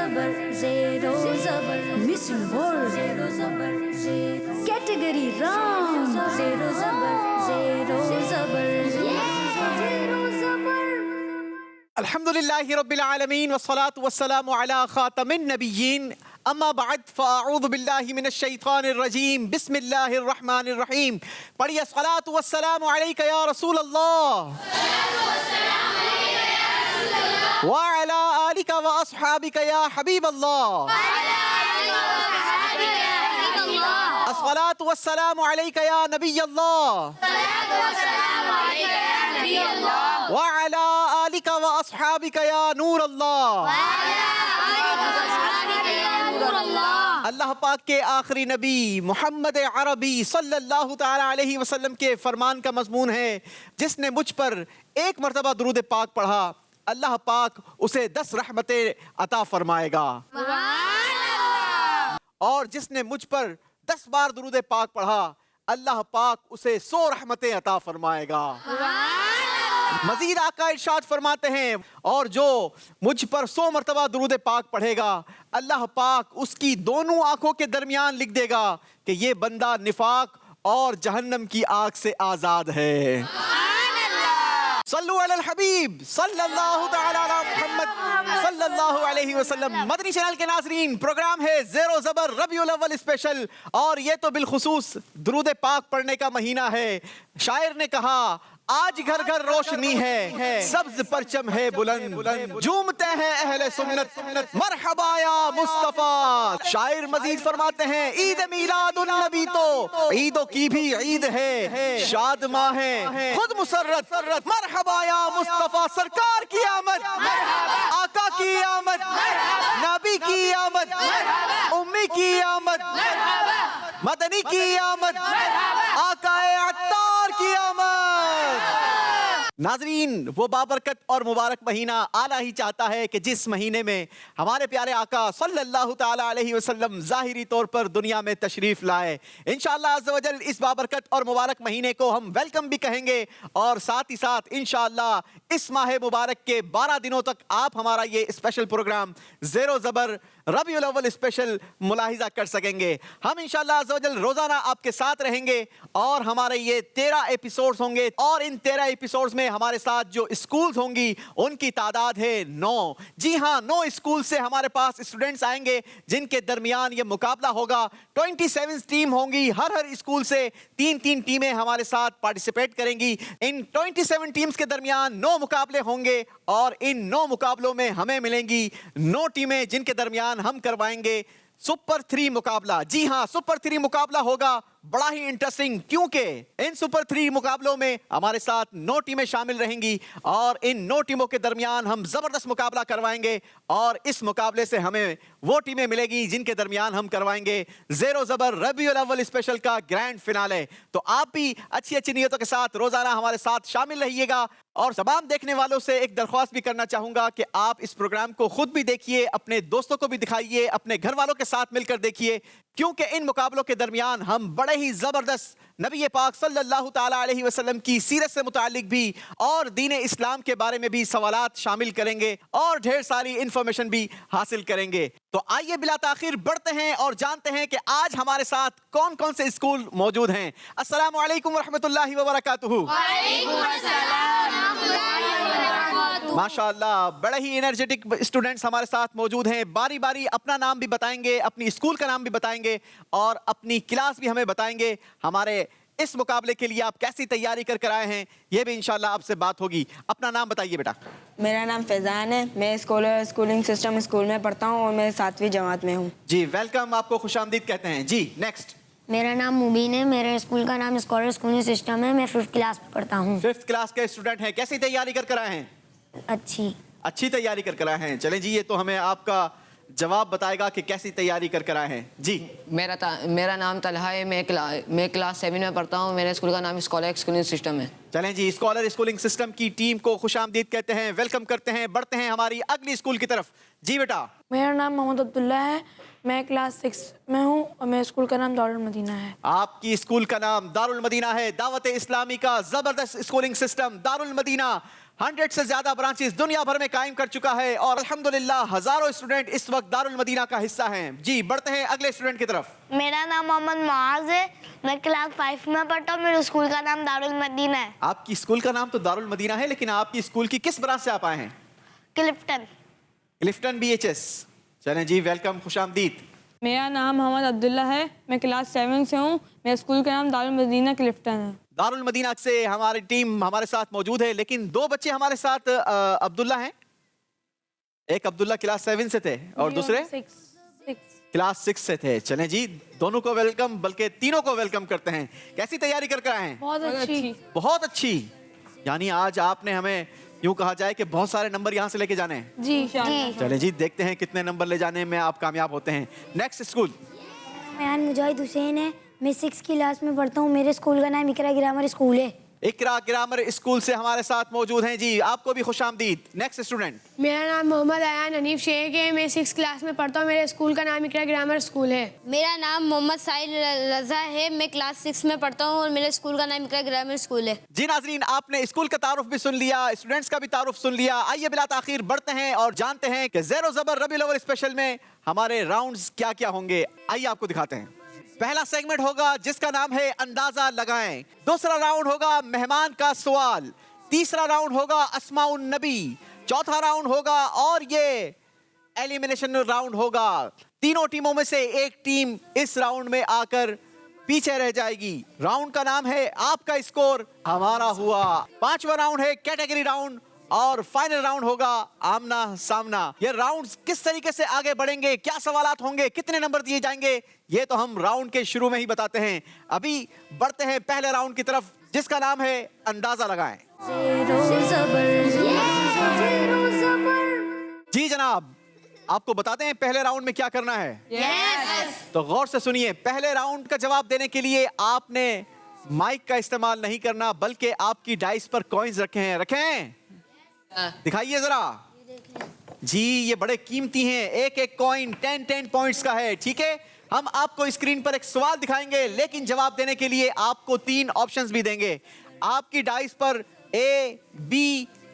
zero zabar, missing word, zero zabar, zero, category wrong, zero zabar, zero zabar, zero zabar. अल्हम्दुलिल्लाहि रब्बिल आलमीन वस्सलातु वस्सलामु अला खातमिन नबिय्यीन अम्मा बाद फ़अऊज़ु बिल्लाहि मिनश शैतानिर रजीम बिस्मिल्लाहिर रहमानिर रहीम। पढ़िए सलातु वस्सलामु अलैका या रसूल अल्लाह व अला आलिका व अस्हाबिका या हबीब अल्लाह। अस्सलातु वस्सलामु अलैका या नबी अल्लाह व अला आलिका व अस्हाबिका या नूर अल्लाह। अल्लाह पाक के आखिरी नबी मोहम्मद अरबी सल्लल्लाहु ताला अलैहि वसल्लम के फरमान का मजमून है, जिसने मुझ पर एक मरतबा दुरूद पाक पढ़ा अल्लाह पाक उसे 10 रहमतें अता फरमाएगा, और जिसने मुझ पर 10 बार दुरूद पाक पढ़ा अल्लाह पाक उसे 100 रहमतें अता फरमाएगा। मजीद आका इरशाद फरमाते हैं, और जो मुझ पर 100 मरतबा दुरूद पाक पढ़ेगा अल्लाह पाक उसकी दोनों आंखों के दरमियान लिख देगा कि ये बंदा निफाक और जहन्नम की आग से आजाद है। सल्लु अलल हबीब सल्लल्लाहु तआला अला मुहम्मद सल्लल्लाहु अलैहि वसल्लम। मदनी चैनल के नाज़रीन, प्रोग्राम है ज़ेरो ज़बर रबीउल अव्वल स्पेशल, और ये तो बिलखुसूस दुरूद पाक पढ़ने का महीना है। शायर ने कहा आज घर घर रोशनी है, सब्ज परचम है बुलंद, झूमते हैं अहले सुन्नत मरहबा या मुस्तफा। शायर मजीद फरमाते हैं ईद मीलादुन नबी तो ईदों की भी ईद है, शाद माह है खुद मुसर्रत मरहबा या मुस्तफा। सरकार की आमद, आका की आमद, नबी की आमद, उम्मी की आमद, मदनी की आमद, आकाए अत्तार की आमद। नाजरीन, वो बाबरकत और मुबारक महीना आना ही चाहता है कि जिस महीने में हमारे प्यारे आका सल्लल्लाहु ताला अलैहि वसल्लम ज़ाहिरी तौर पर दुनिया में तशरीफ़ लाए। इंशाअल्लाह अज़्ज़ व जल इस बाबरकत और मुबारक महीने को हम वेलकम भी कहेंगे, और साथ ही साथ इंशाअल्लाह इस माह मुबारक के 12 दिनों तक आप हमारा ये स्पेशल प्रोग्राम ज़ेरो ज़बर रबीउल अव्वल स्पेशल मुलाहिजा कर सकेंगे। हम इंशाअल्लाह अज़्ज़ व जल रोज़ाना आपके साथ रहेंगे, और हमारे ये 13 एपिसोड्स होंगे, और इन 13 एपिसोड्स में हमारे साथ जो स्कूल्स होंगी उनकी तादाद है 9। जी हाँ, 9 स्कूल से हमारे पास स्टूडेंट्स आएंगे जिनके दरमियान ये मुकाबला होगा। 27 टीम होंगी, हर स्कूल से 3-3 टीमें हमारे साथ पार्टिसिपेट करेंगी। इन 27 टीम्स के दरमियान 9 मुकाबले होंगे, और इन 9 मुकाबलों में हमें मिलेंगी 9 टीमें जिनके दरमियान हम करवाएंगे सुपर 3 मुकाबला। जी हाँ, सुपर 3 मुकाबला होगा बड़ा ही इंटरेस्टिंग, क्योंकि इन सुपर 3 मुकाबलों में हमारे साथ 9 टीमें शामिल रहेंगी, और इन 9 टीमों के दरमियान हम जबरदस्त मुकाबला करवाएंगे, और इस मुकाबले से हमें वो टीमें मिलेगी जिनके दरमियान हम करवाएंगे ज़ेरो ज़बर रबीउल अव्वल स्पेशल का ग्रैंड फिनाले। तो आप भी अच्छी अच्छी नीयतों के साथ रोजाना हमारे साथ शामिल रहिएगा, और तमाम देखने वालों से एक दरख्वास्त भी करना चाहूंगा कि आप इस प्रोग्राम को खुद भी देखिए, अपने दोस्तों को भी दिखाइए, अपने घर वालों के साथ मिलकर देखिए, क्योंकि इन मुकाबलों के दरमियान हम बड़े ही जबरदस्त नबी पाक सल्लल्लाहु ताला अलैहि वसल्लम की सीरत से मुतालिक भी और दीन इस्लाम के बारे में भी सवालात शामिल करेंगे, और ढेर सारी इंफॉर्मेशन भी हासिल करेंगे। तो आइए बिला ताखिर बढ़ते हैं और जानते हैं कि आज हमारे साथ कौन कौन से स्कूल मौजूद हैं। अस्सलामु अलैकुम रहमतुल्लाहि व बरकातुहू। माशाअल्लाह, बड़े ही एनर्जेटिक स्टूडेंट्स हमारे साथ मौजूद हैं। बारी बारी अपना नाम भी बताएंगे, अपनी स्कूल का नाम भी बताएंगे, और अपनी क्लास भी हमें बताएंगे। हमारे इस मुकाबले के लिए आप कैसी तैयारी कर आए हैं, ये भी इंशाल्लाह आपसे बात होगी। अपना नाम बताइए बेटा। मेरा नाम फैज़ान है, मैं स्कूलिंग सिस्टम स्कूल में पढ़ता हूँ, और मैं 7वीं जमात में हूँ। जी वेलकम, आपको खुशामदीद कहते हैं। जी नेक्स्ट। मेरा नाम मुबीन है, मेरे स्कूल का नाम स्कॉलर स्कूलिंग सिस्टम है, मैं 5th क्लास में पढ़ता हूँ। 5th क्लास के स्टूडेंट हैं, कैसी तैयारी कर आए हैं? अच्छी तैयारी कर आए हैं। चलें जी, ये तो हमें आपका जवाब बताएगा कि कैसी तैयारी कर आए हैं। जी मेरा नाम तलहा है, मैं क्लास 7 में पढ़ता हूँ, मेरे स्कूल का नाम स्कॉलर स्कूलिंग सिस्टम है। चलें जी, स्कॉलर स्कूलिंग सिस्टम की टीम को खुशामदीद कहते हैं, वेलकम करते हैं। बढ़ते हैं हमारी अगली स्कूल की तरफ। जी बेटा। मेरा नाम मोहम्मद अब्दुल्ला है, मैं क्लास 6 में हूँ, और मेरे स्कूल का नाम दारुल मदीना है। आपकी स्कूल का नाम दारुल मदीना है। दावत इस्लामी का जबरदस्त स्कूलिंग सिस्टम दारुल मदीना 100 से ज्यादा ब्रांचेस दुनिया भर में कायम कर चुका है और अल्हम्दुलिल्लाह हजारों स्टूडेंट इस वक्त दारुल मदीना का हिस्सा हैं। जी बढ़ते हैं अगले स्टूडेंट की तरफ। मेरा नाम मोहम्मद मुआज है, मैं क्लास 5 में पढ़ता हूँ, मेरे स्कूल का नाम दारुल मदीना है। आपकी स्कूल का नाम तो दारुल मदीना है, लेकिन आपकी स्कूल की किस ब्रांच से आप आए हैं? क्लिफ्टन। क्लिफ्टन BHS। चलें जी, वेलकम, खुशामदीद। मेरा नाम मोहम्मद अब्दुल्ला है, मैं क्लास 7 से हूँ, मेरे स्कूल का नाम दारुल मदीना क्लिफ्टन है। दारुल मदीना से हमारी टीम हमारे साथ मौजूद है, लेकिन दो बच्चे हमारे साथ अब्दुल्ला हैं। एक अब्दुल्ला क्लास 7 से थे और दूसरे 6 क्लास 6 से थे। चलें जी, दोनों को वेलकम, बल्कि तीनों को वेलकम करते हैं। कैसी तैयारी कर आए हैं? बहुत अच्छी। बहुत अच्छी। यानी आज आपने हमें यूं कहा जाए कि बहुत सारे नंबर यहाँ से लेके जाने हैं। जी चलें जी, देखते हैं कितने नंबर ले जाने में आप कामयाब होते हैं। Next school. मैं मुजाहिद हुसैन है, मैं 6 क्लास में पढ़ता हूँ, मेरे स्कूल का नाम इकरा ग्रामर स्कूल है। इकरा ग्रामर स्कूल से हमारे साथ मौजूद हैं। जी आपको भी खुशामदीद। Next student. मेरा नाम मोहम्मद अयान हनीफ शेख है, मैं 6 क्लास में पढ़ता हूँ, मेरे स्कूल का नाम इकरा ग्रामर स्कूल है। मेरा नाम मोहम्मद साहिल रजा है, मैं क्लास 6 में पढ़ता हूँ और मेरे स्कूल का नाम इकरा ग्रामर स्कूल है। जी नाजरीन, आपने स्कूल का तारुफ भी सुन लिया, स्टूडेंट्स का भी तारुफ सुन लिया। आइए बिला ताखीर बढ़ते हैं और जानते हैं कि ज़ेरो ज़बर रबीउल अव्वल स्पेशल में हमारे राउंड्स क्या क्या होंगे। आइए आपको दिखाते हैं। पहला सेगमेंट होगा जिसका नाम है अंदाजा लगाएं। दूसरा राउंड होगा मेहमान का सवाल। तीसरा राउंड होगा अस्माउन नबी। चौथा राउंड होगा और ये एलिमिनेशन राउंड होगा। तीनों टीमों में से एक टीम इस राउंड में आकर पीछे रह जाएगी। राउंड का नाम है आपका स्कोर हमारा हुआ। पांचवा राउंड है कैटेगरी राउंड और फाइनल राउंड होगा आमना सामना। ये राउंड्स किस तरीके से आगे बढ़ेंगे, क्या सवालात होंगे, कितने नंबर दिए जाएंगे, ये तो हम राउंड के शुरू में ही बताते हैं। अभी बढ़ते हैं पहले राउंड की तरफ जिसका नाम है अंदाजा लगाएं। जी जनाब, आपको बताते हैं पहले राउंड में क्या करना है। तो गौर से सुनिए, पहले राउंड का जवाब देने के लिए आपने माइक का इस्तेमाल नहीं करना, बल्कि आपकी डाइस पर कॉइन्स रखे हैं। दिखाइए जरा। जी ये बड़े कीमती हैं, एक एक कॉइन 10 पॉइंट्स का है। ठीक है, हम आपको स्क्रीन पर एक सवाल दिखाएंगे, लेकिन जवाब देने के लिए आपको 3 ऑप्शंस भी देंगे। आपकी डाइस पर A, B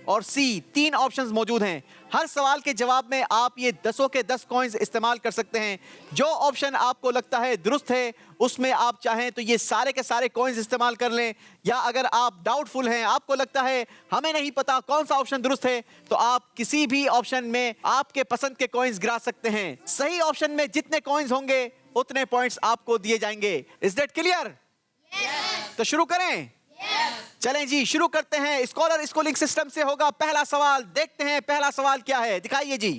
और C 3 ऑप्शंस मौजूद हैं। हर सवाल के जवाब में आप ये 10 के 10 कॉइन्स इस्तेमाल कर सकते हैं। जो ऑप्शन आपको लगता है दुरुस्त है, उसमें आप चाहें तो ये सारे के सारे कॉइन्स इस्तेमाल कर लें, या अगर आप डाउटफुल हैं, आपको लगता है हमें नहीं पता कौन सा ऑप्शन दुरुस्त है, तो आप किसी भी ऑप्शन में आपके पसंद के कॉइन्स गिरा सकते हैं। सही ऑप्शन में जितने कॉइन्स होंगे उतने पॉइंट्स आपको दिए जाएंगे। Is that clear? तो शुरू करें। चलें जी, शुरू करते हैं। स्कॉलर स्कूलिंग सिस्टम से होगा पहला सवाल। देखते हैं पहला सवाल क्या है। दिखाइए जी।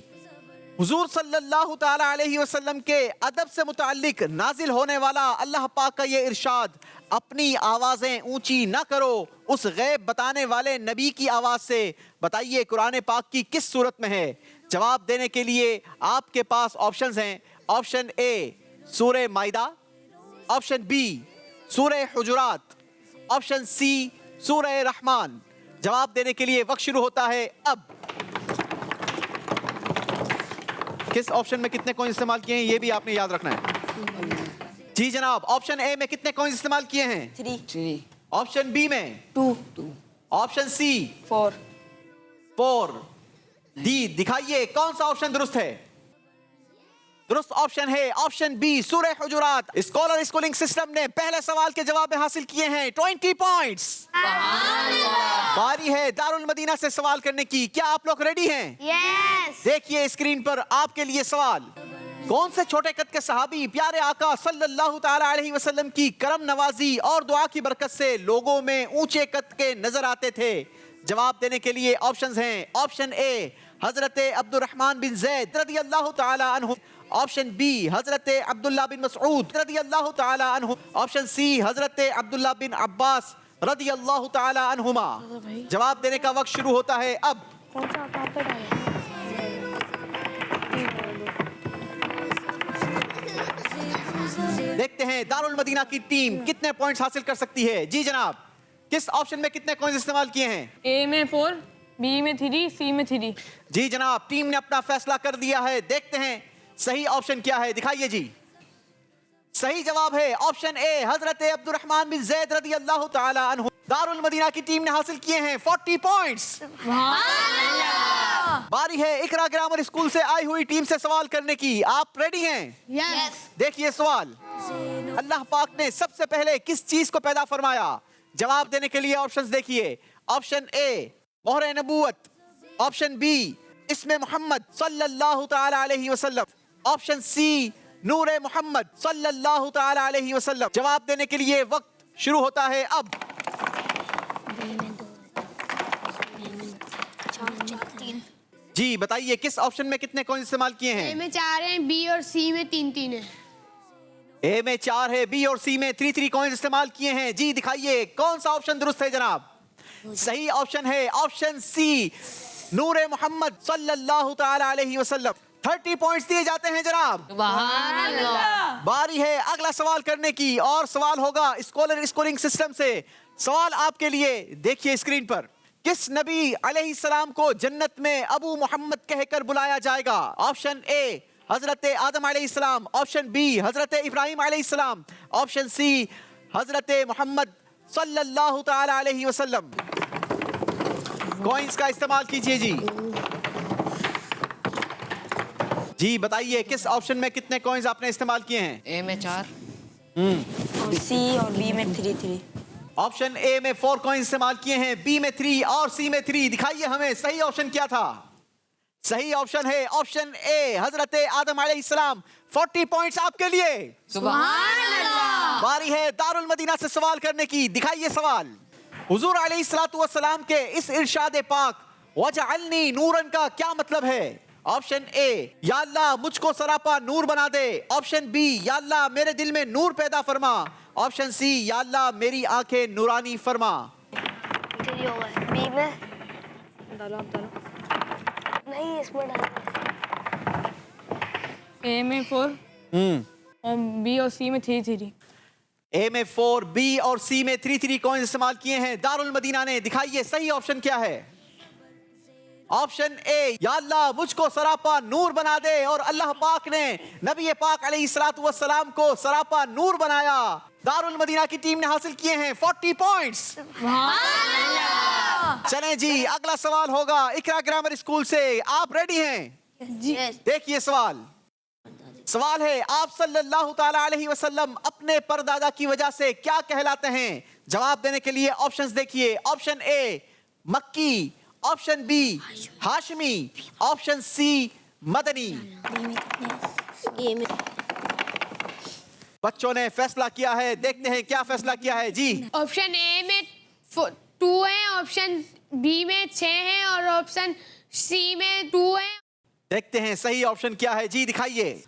हुजूर सल्लल्लाहु ताला अलैहि वसल्लम के अदब से मुताल्लिक नाजिल होने वाला अल्लाह पाक का ये इरशाद, अपनी आवाजें ऊंची ना करो उस गैब बताने वाले नबी की आवाज से, बताइए कुरान पाक की किस सूरत में है। जवाब देने के लिए आपके पास ऑप्शंस हैं। ऑप्शन ए सूरह माइदा, ऑप्शन बी सूरह हुजुरात, ऑप्शन सी सूरह रहमान। जवाब देने के लिए वक्त शुरू होता है अब। किस ऑप्शन में कितने कॉइन इस्तेमाल किए हैं ये भी आपने याद रखना है। जी जनाब, ऑप्शन ए में कितने कॉइन इस्तेमाल किए हैं? 3। ऑप्शन बी में 2। Option C 4। डी दिखाइए कौन सा ऑप्शन दुरुस्त है। दुरुस्त ऑप्शन है ऑप्शन बी सूरह हुजुरात। स्कॉलर स्कूलिंग सिस्टम ने पहले सवाल के जवाब में हासिल किए हैं 20 पॉइंट्स। बारी है दारुल मदीना से सवाल करने की। क्या आप लोग रेडी हैं? यस। देखिए स्क्रीन पर आपके लिए सवाल। कौन से छोटे कद के सहाबी प्यारे आका सल्लल्लाहु ताला अलैहि वसल्लम की करम नवाजी और दुआ की बरकत से लोगों में ऊंचे कद के नजर आते थे? जवाब देने के लिए ऑप्शंस हैं। ऑप्शन ए हजरत अब्दुर्रहमान बिन ज़ैद रदियल्लाहु ताला अन्हु, ऑप्शन बी हजरत अब्दुल्ला बिन मसऊद रदियल्लाहु ताला अन्हु, ऑप्शन सी हजरत अब्दुल्ला बिन अब्बास रदियल्लाहु ताला अन्हुमा। जवाब देने का वक्त शुरू होता है अब। देखते हैं दारुल मदीना की टीम कितने पॉइंट्स हासिल कर सकती है। जी जनाब, किस ऑप्शन में कितने कॉइंस इस्तेमाल किए हैं? ए में 4, बी में 3, सी में 3। जी जनाब, टीम ने अपना फैसला कर दिया है। देखते हैं सही ऑप्शन क्या है। दिखाइए जी। सही जवाब है ऑप्शन ए हजरत अब्दुर्रहमान बिन ज़ैद रदी अल्लाह ताला अन्हु। दारुल मदीना की टीम ने हासिल किए हैं 40 पॉइंट्स। बारी है इकरा ग्रामर स्कूल से आई हुई टीम से सवाल करने की। आप रेडी हैं? यस। देखिए सवाल, अल्लाह पाक ने सबसे पहले किस चीज को पैदा फरमाया? जवाब देने के लिए ऑप्शंस देखिए। ऑप्शन ए मोहर नबूवत, ऑप्शन बी इस्मे मोहम्मद सल्लल्लाहु ताला अलैहि वसल्लम, ऑप्शन सी नूरे मोहम्मद सल्लल्लाहु ताला अलैहि वसल्लम। जवाब देने के लिए वक्त शुरू होता है अब। जी बताइए किस ऑप्शन में कितने कॉइन इस्तेमाल किए ए हैं? में 4 हैं, बी और सी में 3-3 है। ए में 4 है, बी और सी में 3-3 कॉइन इस्तेमाल किए हैं। जी दिखाइए कौन सा ऑप्शन दुरुस्त है जनाब? सही ऑप्शन है ऑप्शन सी नूरे मोहम्मद सल्लल्लाहु ताला अलैहि वसल्लम। 30 पॉइंट्स दिए जाते हैं जनाब। सुभान अल्लाह। बारी है अगला सवाल करने की और सवाल होगा स्कॉलर स्कोरिंग सिस्टम से। सवाल आपके लिए, देखिए स्क्रीन पर, किस नबी अलैहिस्सलाम को जन्नत में अबू मोहम्मद कहकर बुलाया जाएगा? ऑप्शन ए हजरत आदम अलैहिस्सलाम, ऑप्शन बी हजरत इब्राहिम अलैहिस्सलाम, ऑप्शन सी हजरत मोहम्मद सल्लल्लाहु ताला अलैहि वसल्लम। कॉइंस का इस्तेमाल कीजिए जी। जी बताइए किस ऑप्शन में कितने कॉइंस आपने इस्तेमाल किए हैं? ए में 4, और सी और बी में 3-3। ऑप्शन ए में 4 कॉइन इस्तेमाल किए हैं, बी में 3 और सी में 3। दिखाइए हमें सही ऑप्शन क्या था? सही ऑप्शन है ऑप्शन ए हजरत आदम अलैहिस्सलाम। 40 पॉइंट्स आपके लिए। सुभान अल्लाह। बारी है दारुल मदीना से सवाल करने की। दिखाइए सवाल, हुजूर अलैहिस्सलातु वस्सलाम के इस इरशाद पाक वजअलनी नूरन का क्या मतलब है? ऑप्शन ए या अल्लाह मुझको सरापा नूर बना दे, ऑप्शन बी या अल्लाह मेरे दिल में नूर पैदा फरमा, ऑप्शन सी या अल्लाह मेरी आंखें नूरानी फरमा। बी में डालो आप डालो। नहीं, इसमें डाल। ए में 4 और बी और सी में 3-3। ए में 4, बी और सी में 3-3 कॉइन इस्तेमाल किए हैं दारुल मदीना ने। दिखाइए सही ऑप्शन क्या है? ऑप्शन ए या अल्लाह मुझको सरापा नूर बना दे, और अल्लाह पाक ने नबी पाक अलैहिस्सलातु वस्सलाम को सरापा नूर बनाया। दारुल मदीना की टीम ने हासिल किए हैं 40 पॉइंट्स। चलें जी अगला सवाल होगा इकरा ग्रामर स्कूल से। आप रेडी हैं? जी। देखिए सवाल, सवाल है आप सल्लल्लाहु ताला अलैहि वसल्लम अपने परदादा की वजह से क्या कहलाते हैं? जवाब देने के लिए ऑप्शंस देखिए। Option A Makki, option B Hashmi, option C Madani. बच्चों ने फैसला किया है, देखते हैं क्या फैसला किया है जी। ऑप्शन ए में 2 है, ऑप्शन बी में 6 है और ऑप्शन सी में 2 है। देखते हैं सही ऑप्शन क्या है जी। दिखाइए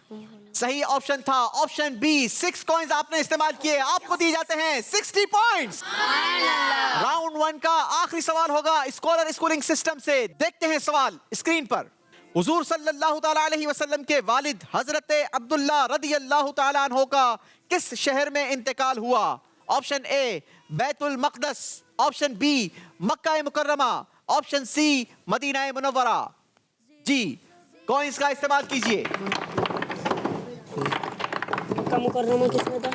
सही ऑप्शन था ऑप्शन बी। 6 कॉइंस आपने इस्तेमाल किए, आपको दिए जाते हैं 60 पॉइंट्स। राउंड 1 का आखिरी सवाल होगा स्कॉलर स्कूलिंग सिस्टम से। देखते हैं सवाल स्क्रीन पर, हुजूर सल्लल्लाहु ताला अलैहि वसल्लम के वालिद हजरत अब्दुल्ला रदी अल्लाह ताला अन्हु का किस शहर में इंतकाल हुआ? Option A Baitul Maqdis, option B Mecca मुकर्रमा, ऑप्शन सी मदीना मुनव्वरा। जी कॉइंस का इस्तेमाल कीजिए। मुकर्रमा किसमें था?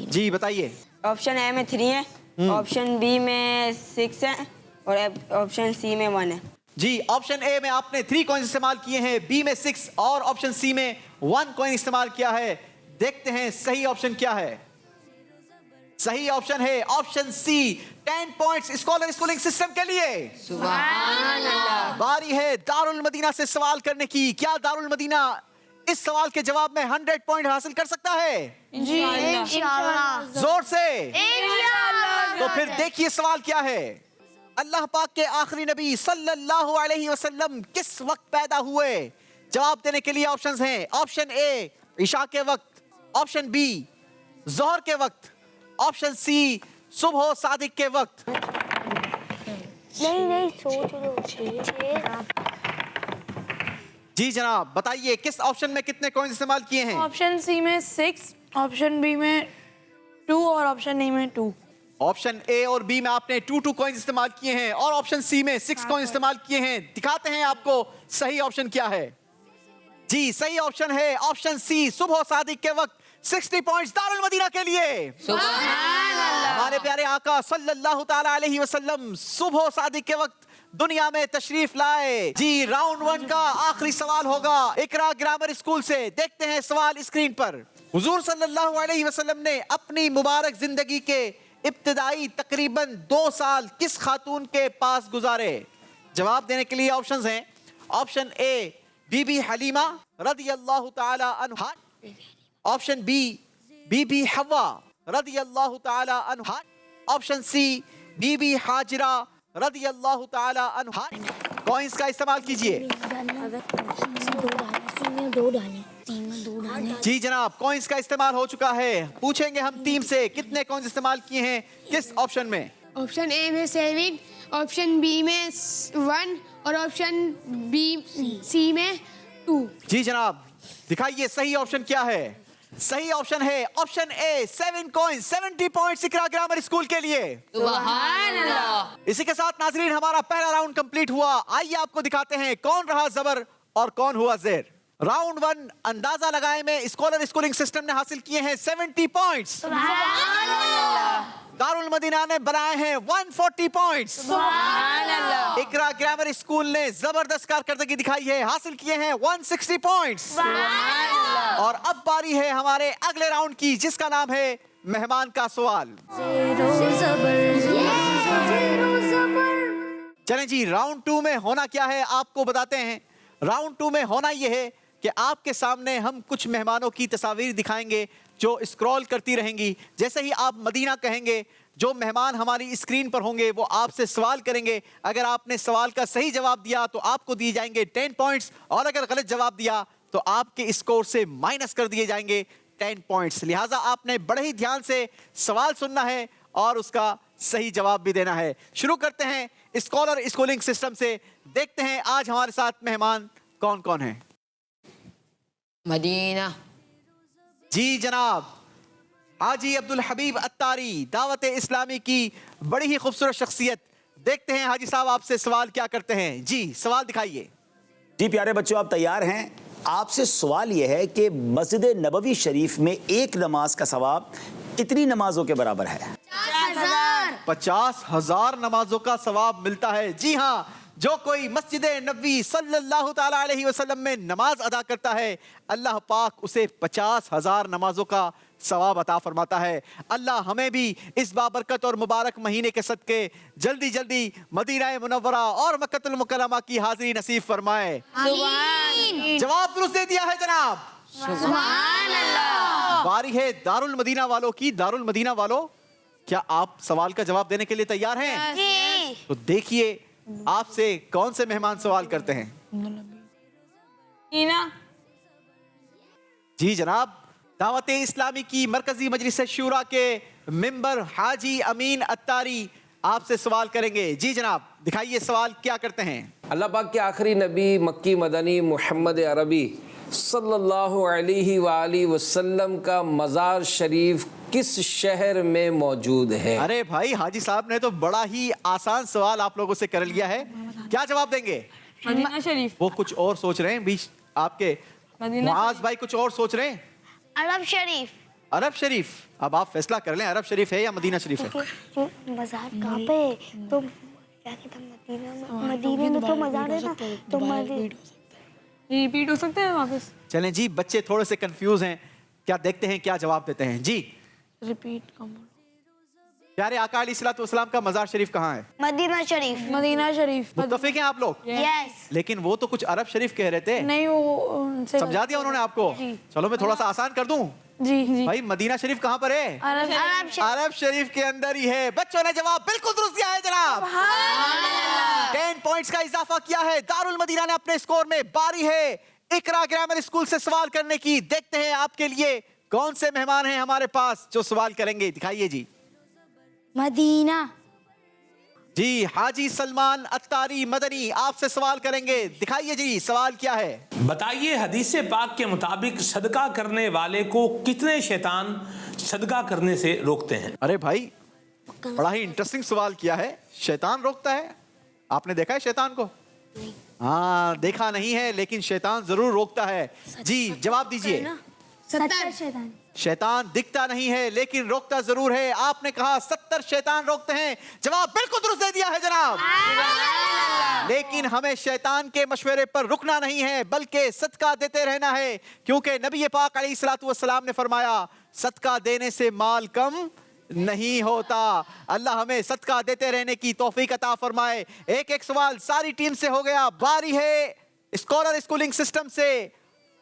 जी बताइए। ऑप्शन ए में 3 है, ऑप्शन बी में 6 है और ऑप्शन सी में 1 है। जी ऑप्शन ए में आपने 3 कॉइन इस्तेमाल किए हैं, बी में 6 और ऑप्शन सी में 1 कॉइन इस्तेमाल किया है। देखते हैं सही ऑप्शन क्या है। सही ऑप्शन है option C 10 points scholar schooling system के लिए। सुभान अल्लाह। बारी है दारुल मदीना से सवाल करने की। क्या दारुल मदीना इस सवाल के जवाब में 100 पॉइंट हासिल कर सकता है? इंशाअल्लाह। जोर से। इंशाअल्लाह। तो फिर देखिए सवाल क्या है। अल्लाह पाक के आखिरी नबी सल्लल्लाहु अलैहि वसल्लम किस वक्त पैदा हुए? जवाब देने के लिए ऑप्शंस हैं। ऑप्शन ए इशा के वक्त, ऑप्शन बी जोहर के वक्त, ऑप्शन सी सुबह सादिक के वक्त। नहीं सोच लो। जी जनाब बताइए किस ऑप्शन में कितने कॉइंस इस्तेमाल किए हैं? ऑप्शन सी में 6, ऑप्शन बी में 2 और ऑप्शन ए में 2। ऑप्शन ए और बी में आपने 2 कॉइंस इस्तेमाल किए हैं और ऑप्शन सी में 6 कॉइंस इस्तेमाल किए हैं। दिखाते हैं आपको सही ऑप्शन क्या है। जी सही ऑप्शन है ऑप्शन सी, सुबह सादिक के वक्त 60 पॉइंट्स दारुल मदीना के लिए। हमारे प्यारे आका सल्लल्लाहु ताला अलैहि वसल्लम सुबह सादिक के वक्त दुनिया में तशरीफ लाए। जी राउंड 1 का आखिरी सवाल होगा इकरा ग्रामर स्कूल से। देखते हैं सवाल स्क्रीन पर। हुजूर सल्लल्लाहु अलैहि वसल्लम ने अपनी मुबारक जिंदगी के इब्तिदाई तकरीबन 2 साल किस खातून के पास गुजारे? जवाब देने के लिए ऑप्शंस हैं। ऑप्शन ए बीबी हलीमा रदियल्लाहु ताला अन्हा, ऑप्शन बी बीबी हवा रदियल्लाहु ताला अन्हा, ऑप्शन सी बीबी हाजिरा रदियल्लाहु ताला अन्हा। कॉइंस का इस्तेमाल कीजिए। जी जनाब, कॉइंस का इस्तेमाल हो चुका है। पूछेंगे हम टीम से कितने कॉइंस इस्तेमाल किए हैं किस ऑप्शन में? ऑप्शन ए में 7, ऑप्शन बी में 1 और ऑप्शन बी सी में 2। जी जनाब, दिखाइए सही ऑप्शन क्या है। सही ऑप्शन है option A 7 coins, 70 points Iqra grammar school के लिए। सुभान अल्लाह। इसी के साथ नाजरीन हमारा पहला राउंड कंप्लीट हुआ। आइए आपको दिखाते हैं कौन रहा जबर और कौन हुआ जेर। राउंड 1 अंदाजा लगाए में स्कॉलर स्कूलिंग सिस्टम ने हासिल किए हैं 70 पॉइंट्स। दारुल मदीना ने बनाए हैं 140 पॉइंट्स। इकरा ग्रामर स्कूल ने जबरदस्त कारकर्दगी दिखाई है, हासिल किए हैं 160 पॉइंट्स। और अब बारी है हमारे अगले राउंड की जिसका नाम है मेहमान का सवाल। चलें जी, राउंड 2 में होना क्या है आपको बताते हैं। राउंड 2 में होना यह है कि आपके सामने हम कुछ मेहमानों की तस्वीर दिखाएंगे जो स्क्रॉल करती रहेंगी। जैसे ही आप मदीना कहेंगे जो मेहमान हमारी स्क्रीन पर होंगे वो आपसे सवाल करेंगे। अगर आपने सवाल का सही जवाब दिया तो आपको दिए जाएंगे 10 पॉइंट्स और अगर गलत जवाब दिया तो आपके स्कोर से माइनस कर दिए जाएंगे 10 पॉइंट्स। लिहाजा आपने बड़े ही ध्यान से सवाल सुनना है और उसका सही जवाब भी देना है। शुरू करते हैं स्कॉलर स्कूलिंग सिस्टम से। देखते हैं आज हमारे साथ मेहमान कौन कौन हैं। मदीना। जी जनाब, हाजी अब्दुल हबीब अत्तारी, दावत इस्लामी की बड़ी ही खूबसूरत शख्सियत। देखते हैं हाजी साहब आपसे सवाल क्या करते हैं। जी सवाल दिखाइए। जी प्यारे बच्चों, आप तैयार हैं? आपसे सवाल यह है कि मस्जिद नबवी शरीफ में एक नमाज का सवाब कितनी नमाजों के बराबर है? 50,000 नमाजों का सवाब मिलता है। जी हाँ, जो कोई मस्जिद नबवी सल्लल्लाहु ताला अलैहि वसल्लम में नमाज अदा करता है अल्लाह पाक उसे 50,000 नमाजों का सवाब अता फरमाता है। अल्लाह हमें भी इस बाबरकत और मुबारक महीने के सदके जल्दी जल्दी मदीना मुनव्वरा और मक्कतुल मुकर्रमा की हाजिरी नसीब फरमाए। जवाब दुरुस्त दे दिया है जनाब। सुभान अल्लाह। बारी है दारुल मदीना वालों की। दारुल मदीना वालों, क्या आप सवाल का जवाब देने के लिए तैयार हैं? जी। तो देखिए आपसे कौन से मेहमान सवाल करते हैं। जी जनाब, दावत इस्लामी की मरकजी मजलिस शूरा के मेंबर हाजी अमीन अत्तारी आपसे सवाल करेंगे। जी जनाब, दिखाइए सवाल क्या करते हैं। अल्लाह पाक के आखिरी नबी मक्की मदनी मोहम्मद अरबी सल्लल्लाहु अलैहि वाली वसल्लम का मज़ार शरीफ किस शहर में मौजूद है? अरे भाई, हाजी साहब ने तो बड़ा ही आसान सवाल आप लोगों से कर लिया है। क्या जवाब देंगे? मदीना शरीफ। वो कुछ और सोच रहे हैं बीच आपके। मुआज भाई कुछ और सोच रहे हैं। अरब शरीफ। अरब शरीफ। अब आप फैसला कर लें, अरब शरीफ है या मदीना शरीफ है। मज़ार कहाँ पे? तो क्या कहता मदीना में? मदीने में तो मज़ार है ना, तो रिपीट हो सकते हैं वापस? चलें जी, बच्चे थोड़े से कंफ्यूज हैं। क्या देखते हैं क्या जवाब देते हैं। जी रिपीट कम। प्यारे आका अलैहिस्सलातु वस्सलाम का मज़ार शरीफ कहाँ है? मदीना शरीफ। मदीना शरीफ। मुत्तफिक हैं आप लोग? यस। लेकिन वो तो कुछ अरब शरीफ कह रहे थे। नहीं, वो उनसे समझा दिया उन्होंने आपको। चलो मैं थोड़ा सा आसान कर दूं। जी जी। भाई मदीना शरीफ कहाँ पर है? अरब शरीफ के अंदर ही है। बच्चों ने जवाब बिल्कुल दुरुस्त दिया है जनाब। 10 पॉइंट्स का इजाफा किया है दारुल मदीना ने अपने स्कोर में। बारी है इकरा ग्रामर स्कूल से सवाल करने की। देखते हैं आपके लिए कौन से मेहमान हैं हमारे पास जो सवाल करेंगे। दिखाइए जी। मदीना। जी हाजी सलमान अत्तारी मदनी आपसे सवाल करेंगे। दिखाइए जी सवाल क्या है। बताइए हदीस पाक के मुताबिक सदका करने वाले को कितने शैतान सदका करने से रोकते हैं? अरे भाई, बड़ा ही इंटरेस्टिंग सवाल किया है। शैतान रोकता है? आपने देखा है शैतान को? हाँ, देखा नहीं है लेकिन शैतान जरूर रोकता है। जी जवाब दीजिए। 70 शैतान। शैतान दिखता नहीं है लेकिन रोकता जरूर है। आपने कहा 70 शैतान रोकते हैं। जवाब बिल्कुल दुरुस्त दे दिया है जनाब। लेकिन हमें शैतान के मशवरे पर रुकना नहीं है बल्कि सदका देते रहना है, क्योंकि नबी पाक अलैहिस्सलातु वस्सलाम ने फरमाया सदका देने से माल कम नहीं होता। अल्लाह हमें सदका देते रहने की तौफीक अता फरमाए। एक एक सवाल सारी टीम से हो गया। बारी है स्कॉलर स्कूलिंग सिस्टम से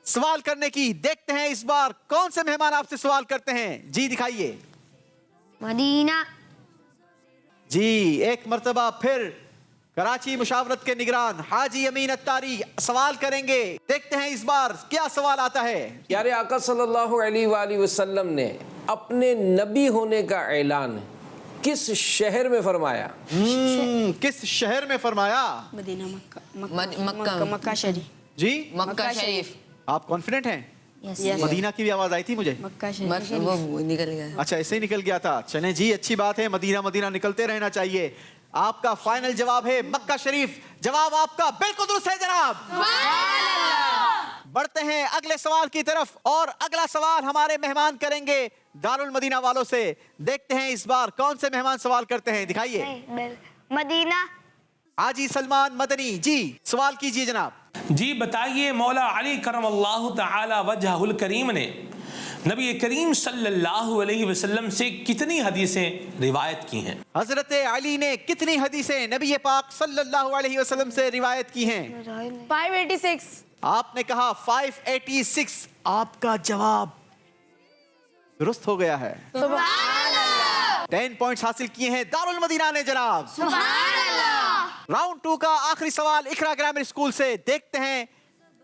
सवाल करने की। देखते हैं इस बार कौन से मेहमान आपसे सवाल करते हैं। जी दिखाइए। मदीना। जी एक मर्तबा फिर कराची मुशावरत के निगरान हाजी अमीन अत्तारी सवाल करेंगे। देखते हैं इस बार क्या सवाल आता है। प्यारे आका सल्लल्लाहु अलैहि वसल्लम ने अपने नबी होने का ऐलान किस शहर में फरमाया? किस शहर में फरमाया? मदीना, मक्का, मक्का। मक्का शरीफ। जी मक्का शरीफ। आप कॉन्फिडेंट हैं? Yes. मदीना की भी आवाज आई थी मुझे। मक्का वो निकल गया। अच्छा ऐसे ही निकल गया था। चलें जी अच्छी बात है, मदीना मदीना निकलते रहना चाहिए। आपका फाइनल जवाब है मक्का शरीफ। जवाब आपका बिल्कुल दुरुस्त है जनाब। बढ़ते हैं अगले सवाल की तरफ और अगला सवाल हमारे मेहमान करेंगे दारुल मदीना वालों से। देखते हैं इस बार कौन से मेहमान सवाल करते हैं। दिखाइए। मदीना। हाजी सलमान मदनी जी सवाल कीजिए जनाब। जी बताइए, मौला अली करमल्लाहु तआला वजहुल करीम ने नबी करीम सल्लल्लाहु अलैहि वसल्लम से कितनी हदीसें रिवायत की हैं? हजरत अली ने कितनी हदीसें नबी पाक सल्लल्लाहु अलैहि वसल्लम से रिवायत की हैं? 586। आपने कहा 586। आपका जवाब दुरुस्त हो गया है। 10 पॉइंट्स हासिल किए हैं दारुल मदीना ने जनाब। राउंड 2 का आखिरी सवाल इकरा ग्रामर स्कूल से। देखते हैं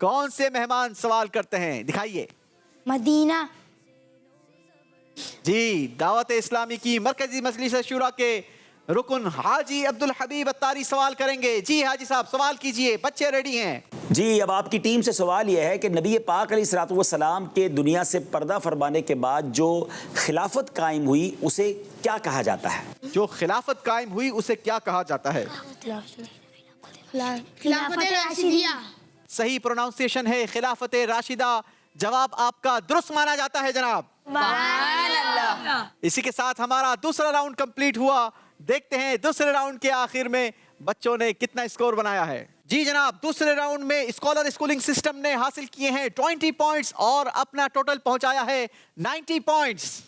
कौन से मेहमान सवाल करते हैं। दिखाइए। मदीना। जी दावत इस्लामी की मरकजी मजलिस शुरा के रुकन हाजी अब्दुल हबीब अत्तारी सवाल करेंगे। जी हाजी साहब सवाल कीजिए, बच्चे रेडी हैं। जी अब आपकी टीम से सवाल यह है कि नबी पाक अलैहिस्सलातु वस्सलाम के दुनिया से पर्दा फरमाने के बाद जो खिलाफत कायम हुई उसे क्या कहा जाता है? जो खिलाफत कायम हुई उसे क्या कहा जाता है? खिलाफत राशिदिया। सही प्रोनाउंसिएशन है खिलाफत राशिदा। जवाब आपका दुरुस्त माना जाता है जनाब। इसी के साथ हमारा दूसरा राउंड कंप्लीट हुआ। देखते हैं दूसरे राउंड के आखिर में बच्चों ने कितना स्कोर बनाया है। जी जनाब दूसरे राउंड में स्कॉलर स्कूलिंग सिस्टम ने हासिल किए हैं 20 पॉइंट्स और अपना टोटल पहुंचाया है 90 पॉइंट्स।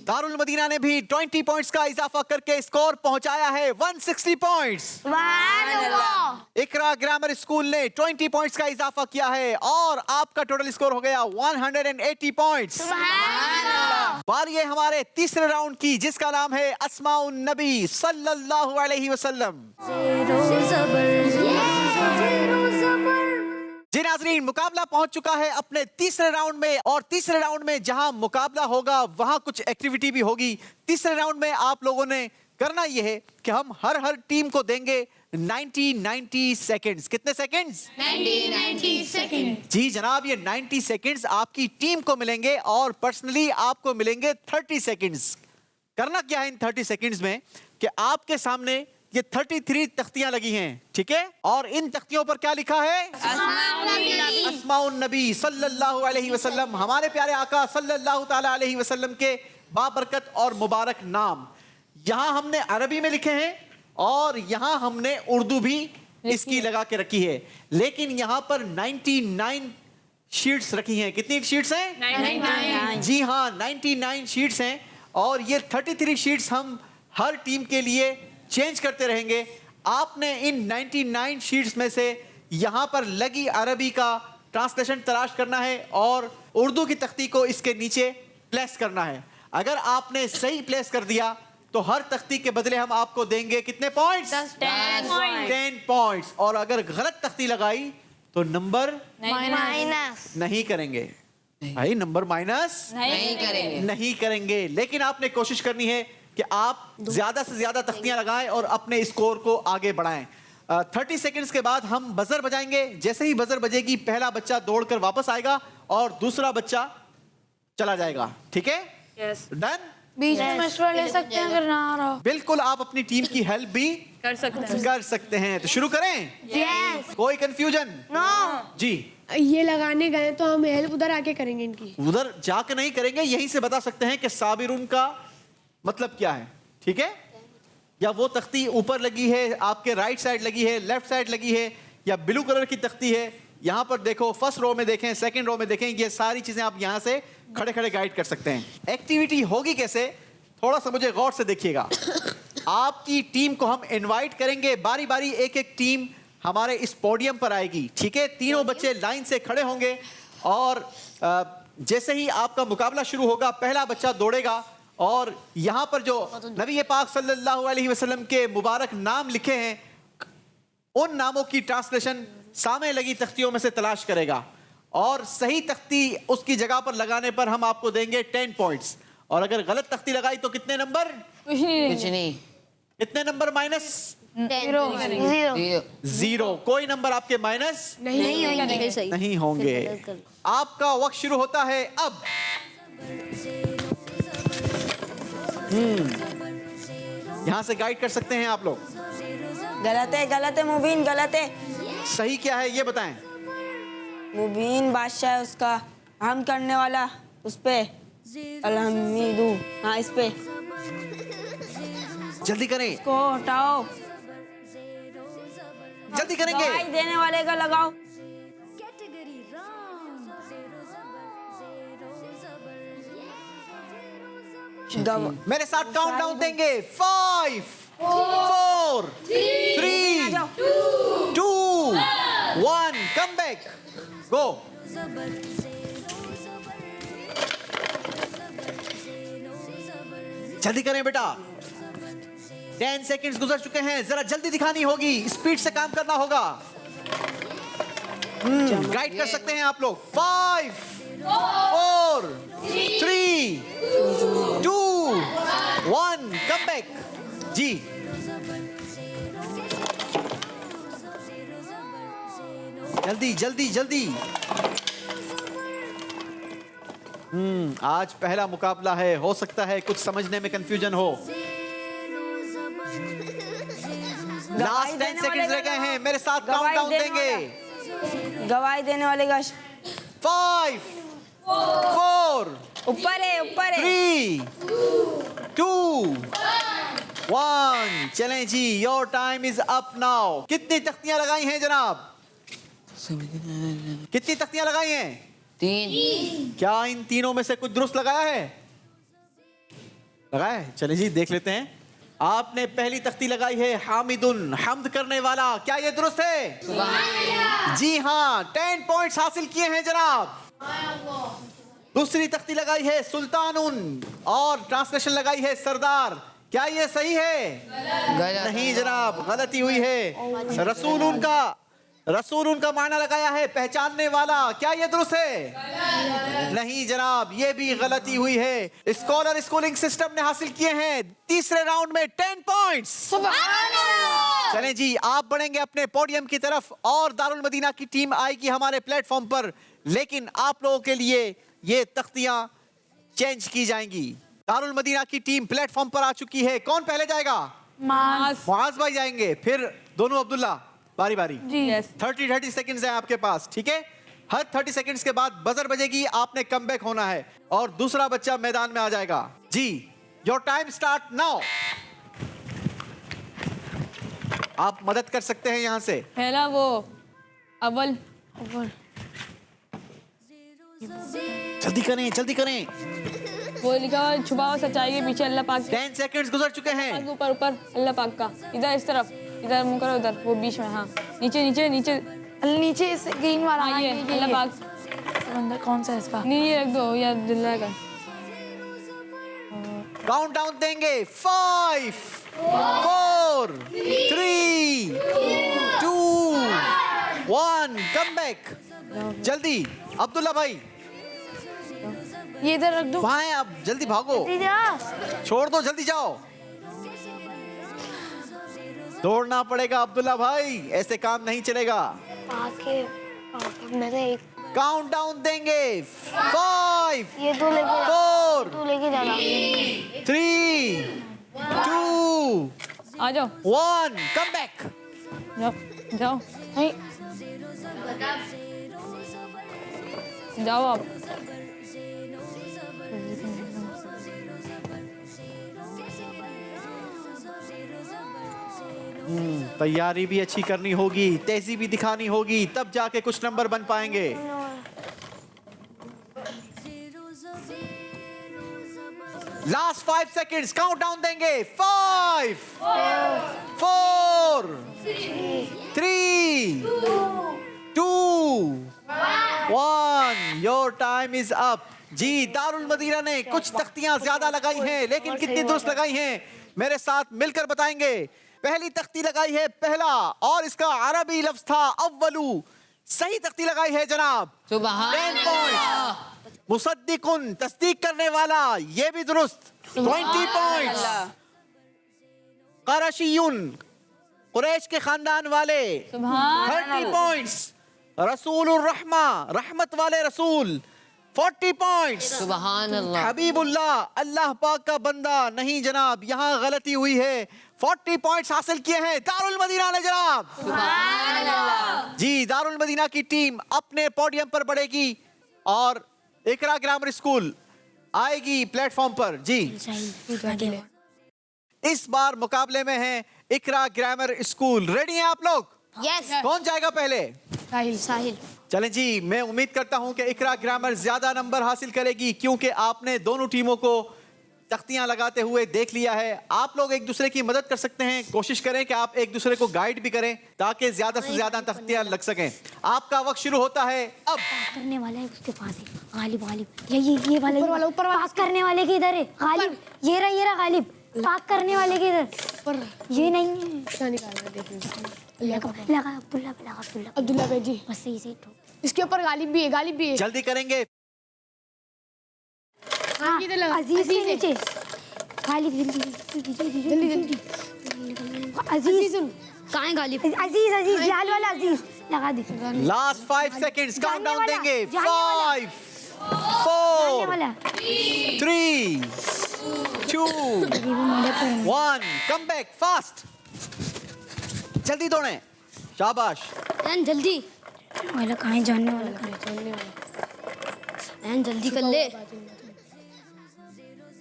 दारुल मदीना ने भी 20 पॉइंट्स का इजाफा करके स्कोर पहुंचाया है 160 पॉइंट्स। इकरा ग्रामर स्कूल ने 20 पॉइंट्स का इजाफा किया है और आपका टोटल स्कोर हो गया 180 पॉइंट्स। बारी है हमारे तीसरे राउंड की जिसका नाम है अस्माउन नबी सल्लल्लाहु अलैहि वसल्लम। जी नाज़रीन मुकाबला पहुंच चुका है अपने तीसरे राउंड में और तीसरे राउंड में जहां मुकाबला होगा वहां कुछ एक्टिविटी भी होगी। तीसरे राउंड में आप लोगों ने करना यह है कि हम हर टीम को देंगे 90 सेकंड्स। कितने सेकंड्स? 90 सेकंड। जी जनाब ये 90 सेकंड्स आपकी टीम को मिलेंगे और पर्सनली आपको मिलेंगे 30 सेकंड्स। करना क्या है इन 30 सेकंड्स में कि आपके सामने ये 33 तख्तियां लगी हैं, ठीक है? और इन तख्तियों पर क्या लिखा है? अस्माउन नबी सल्लल्लाहु अलैहि वसल्लम, हमारे प्यारे आका सल्लल्लाहु ताला अलैहि वसल्लम के बाबरकत और मुबारक नाम। यहाँ हमने अरबी में लिखे हैं और यहाँ हमने उर्दू भी इसकी लगा के रखी है। लेकिन यहाँ पर 99 शीट्स रखी हैं। कितनी शीट्स हैं? 99। जी हाँ 99 शीट्स हैं और ये 33 शीट्स हम हर टीम के लिए चेंज करते रहेंगे। आपने इन 99 शीट्स में से यहाँ पर लगी अरबी का ट्रांसलेशन तलाश करना है और उर्दू की तख्ती को इसके नीचे प्लेस करना है। अगर आपने सही प्लेस कर दिया तो हर तख्ती के बदले हम आपको देंगे कितने पॉइंट्स? 10 पॉइंट्स। और अगर गलत तख्ती लगाई तो नंबर माइनस नहीं करेंगे भाई, नंबर माइनस नहीं करेंगे। लेकिन आपने कोशिश करनी है कि आप ज्यादा से ज्यादा तख्तियां लगाएं और अपने स्कोर को आगे बढ़ाएं। 30 सेकंड्स के बाद हम बजर बजाएंगे। जैसे ही बजर बजेगी पहला बच्चा दौड़कर वापस आएगा और दूसरा बच्चा चला जाएगा, ठीक है? यस। डन? बीच में मशवरा ले सकते हैं अगर ना आ रहा हो। बिल्कुल आप अपनी टीम की हेल्प भी कर सकते हैं। तो शुरू करें? यस। कोई कंफ्यूजन? नो। जी, ये लगाने गए तो हम हेल्प उधर आके करेंगे इनकी। उधर जाके नहीं करेंगे, यहीं से बता सकते हैं कि साबिरुन का मतलब क्या है, ठीक है? या वो तख्ती ऊपर लगी है, आपके राइट साइड लगी है, लेफ्ट साइड लगी है, या ब्लू कलर की तख्ती है? यहाँ पर देखो, फर्स्ट रो में देखें, सेकंड रो में देखें, ये सारी चीजें आप यहाँ से खड़े खड़े गाइड कर सकते हैं। एक्टिविटी होगी कैसे, थोड़ा सा मुझे गौर से देखिएगा। आपकी टीम को हम इनवाइट करेंगे, बारी बारी एक एक टीम हमारे इस पोडियम पर आएगी, ठीक है? तीनों बच्चे लाइन से खड़े होंगे और जैसे ही आपका मुकाबला शुरू होगा, पहला बच्चा दौड़ेगा और यहाँ पर जो नबी पाक सल्लल्लाहु अलैहि वसल्लम के मुबारक नाम लिखे हैं, उन नामों की ट्रांसलेशन सामने लगी तख्तियों में से तलाश करेगा और सही तख्ती उसकी जगह पर लगाने पर हम आपको देंगे 10 पॉइंट्स, और अगर गलत तख्ती लगाई तो कितने नंबर? कुछ नहीं। कितने नंबर माइनस? 0। कोई नंबर आपके माइनस नहीं होंगे। आपका वक्त शुरू होता है अब। यहां से गाइड कर सकते हैं आप लोग। गलत है मुबीन, गलत है। सही क्या है ये बताएं। मुबीन बादशाह है उसका, हम करने वाला उस पे अलहमीदू। हाँ, इस पे जल्दी करें, इसको हटाओ, जल्दी करेंगे। दवाई देने वाले का लगाओ। कैटेगरी मेरे साथ काउंट डाउन देंगे। 5 4 3 2 1 कम बैक गो। जल्दी करें बेटा, 10 सेकंड्स गुजर चुके हैं, जरा जल्दी दिखानी होगी, स्पीड से काम करना होगा। गाइड कर सकते हैं आप लोग। 5 4 3 2 1 कम बैक जी। जल्दी जल्दी जल्दी। आज पहला मुकाबला है, हो सकता है कुछ समझने में कंफ्यूजन हो। लास्ट 10 सेकंड्स रह गए हैं, मेरे साथ काउंट डाउन देंगे। गवाही देने वाले का 5 4 ऊपर है 3 2 1 चलें जी, your time is up now. कितनी तख्तियां लगाई हैं जनाब? कितनी तख्तियां लगाई हैं? 3। क्या इन तीनों में से कुछ दुरुस्त लगाया है? लगाया है, चलिए जी देख लेते हैं। आपने पहली तख्ती लगाई है हामिदुन, हम्द करने वाला, क्या ये दुरुस्त है? जी हाँ, 10 पॉइंट्स हासिल किए हैं जनाब। दूसरी तख्ती लगाई है सुल्तानुन और ट्रांसलेशन लगाई है सरदार, क्या ये सही है? नहीं जनाब, गलती हुई है। रसूल का माना लगाया है पहचानने वाला, क्या ये दुरुस्त है? नहीं जनाब, ये भी गलती हुई है। स्कॉलर स्कूलिंग सिस्टम ने हासिल किए हैं तीसरे राउंड में 10 पॉइंट्स। चलें जी, आप बढ़ेंगे अपने पोडियम की तरफ और दारुल मदीना की टीम आएगी हमारे प्लेटफॉर्म पर, लेकिन आप लोगों के लिए ये तख्तियां चेंज की जाएंगी। दारुल मदीना की टीम प्लेटफॉर्म पर आ चुकी है। कौन पहले जाएगा? मुआज भाई जाएंगे, फिर दोनों अब्दुल्ला, बारी बारी। 30 सेकंड्स हैं आपके पास, ठीक है? हर 30 सेकंड्स के बाद बजर बजेगी, आपने कमबैक होना है और दूसरा बच्चा मैदान में आ जाएगा जी। Your time start now. आप मदद कर सकते हैं यहां से। पहला वो अव्वल जल्दी करें, जल्दी करें। वो लिखा हुआ छुपा हुआ सच्चाई के पीछे अल्लाह पाक। 10 सेकंड्स गुजर चुके हैं। ऊपर ऊपर अल्लाह पाक का, इधर इस तरफ, इधर मुंह करो, उधर वो बीच में। हाँ, नीचे नीचे नीचे नीचे इस ग्रीन वाला। हाँ, ये अल्लाह पाक अंदर कौन सा है इसका? नहीं, ये रख दो या दिल्ला का। काउंट डाउन देंगे। 5 4 3 2 1 कम बैक। जल्दी अब्दुल्ला भाई, ये इधर रख दो। वहां है, आप जल्दी भागो, छोड़ दो, जल्दी जाओ। दौड़ना पड़ेगा अब्दुल्ला भाई, ऐसे काम नहीं चलेगा। काउंट डाउन देंगे। 5 ये तो लेके 4 तू लेके जाना। 3 2 आ जाओ 1 कम बैक। जाओ जाओ नहीं जाओ आप तैयारी भी अच्छी करनी होगी, तेजी भी दिखानी होगी, तब जाके कुछ नंबर बन पाएंगे। लास्ट 5 सेकंड्स काउंटडाउन देंगे। 5 4 3 2 1 योर टाइम इज अप। जी दारुल मदीना ने कुछ तख्तियां ज्यादा लगाई हैं, लेकिन कितनी दुरुस्त लगाई हैं मेरे साथ मिलकर बताएंगे। पहली तख्ती लगाई है पहला, और इसका अरबी लफ्ज था अव्वलू। सही तख्ती लगाई है जनाब। सुभान 10 पॉइंट्स। मुसद्दिकुन तस्दीक करने वाला, ये भी दुरुस्त। 20 पॉइंट्स। क़रशीयुन कुरैश के खानदान वाले 30 पॉइंट्स। रसूलुर रहमा रहमत वाले रसूल 40 पॉइंट्स। सुभान अल्लाह। हबीबुल्लाह अल्लाह पाक का बंदा नहीं जनाब, यहाँ गलती हुई है। 40 पॉइंट्स हासिल किए हैं दारुल मदीना ने जनाब। सुभान अल्लाह। जी दारुल मदीना की टीम अपने पोडियम पर बढ़ेगी और इकरा ग्रामर स्कूल आएगी प्लेटफॉर्म पर। जी इस बार मुकाबले में है इकरा ग्रामर स्कूल। रेडी हैं आप लोग? यस कौन जाएगा पहले? साहिल चलें जी, मैं उम्मीद करता हूं कि इकरा ग्रामर ज्यादा नंबर हासिल करेगी, क्योंकि आपने दोनों टीमों को तख्तियां लगाते हुए देख लिया है। आप लोग एक दूसरे की मदद कर सकते हैं। कोशिश करें कि आप एक दूसरे को गाइड भी करें ताकि ज्यादा से ज्यादा तख्तियां लग सकें। आपका वक्त शुरू होता है अब। करने वाला है उसके पास है गालिब। गालिब ये वाला ऊपर वाला पास करने वाले के इधर है गालिब। ये रहा गालिब। पाक करने वाले के इधर ये नहीं है। क्या निकाल रहा है देखिए। लगा अब्दुल्ला भाई जी बस सही ठोक। इसके ऊपर गालिब भी है जल्दी करेंगे। हाँ, अजीज के नीचे गालिब जल्दी अजीज कहाँ है गालिब? अजीज लाल वाला अजीज लगा दे। लास्ट 5 सेकंड्स काउंटडाउन वाला, देंगे। जाने वाला। 5 4 3 2 1 कम बैक फास्ट। जल्दी दौड़ें। शाबाश। अयान जल्दी वाला कहाँ है? जानने वाला अयान जल्दी कर ले।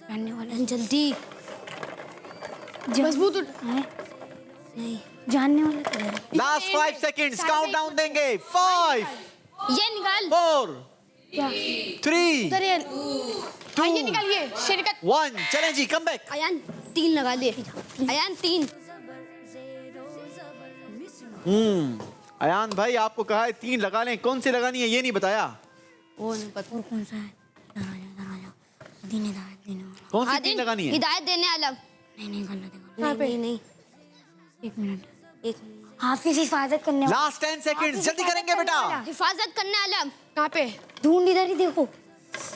जानने वाला अयान जल्दी मजबूत नहीं जानने वाला। लास्ट 5 सेकंड्स काउंटडाउन देंगे। 5 ये निकाल 4 3 ये निकालिए शिरकत 1 चलें जी कम बैक। अयान 3 लगा दे। अयान 3 अयान भाई आपको कहा है 3 लगा लें, कौन सी लगानी है ये नहीं बताया। वो नहीं पता कौन सा है? कौन सी 3 लगानी है? हिदायत देने अलग नहीं करना नहीं 1 मिनट हाफिज हिफाजत करने वाला। लास्ट 10 सेकंड्स जल्दी करेंगे बेटा। हिफाजत करने अलग। कहाँ पे? ढूंढ इधर ही देखो।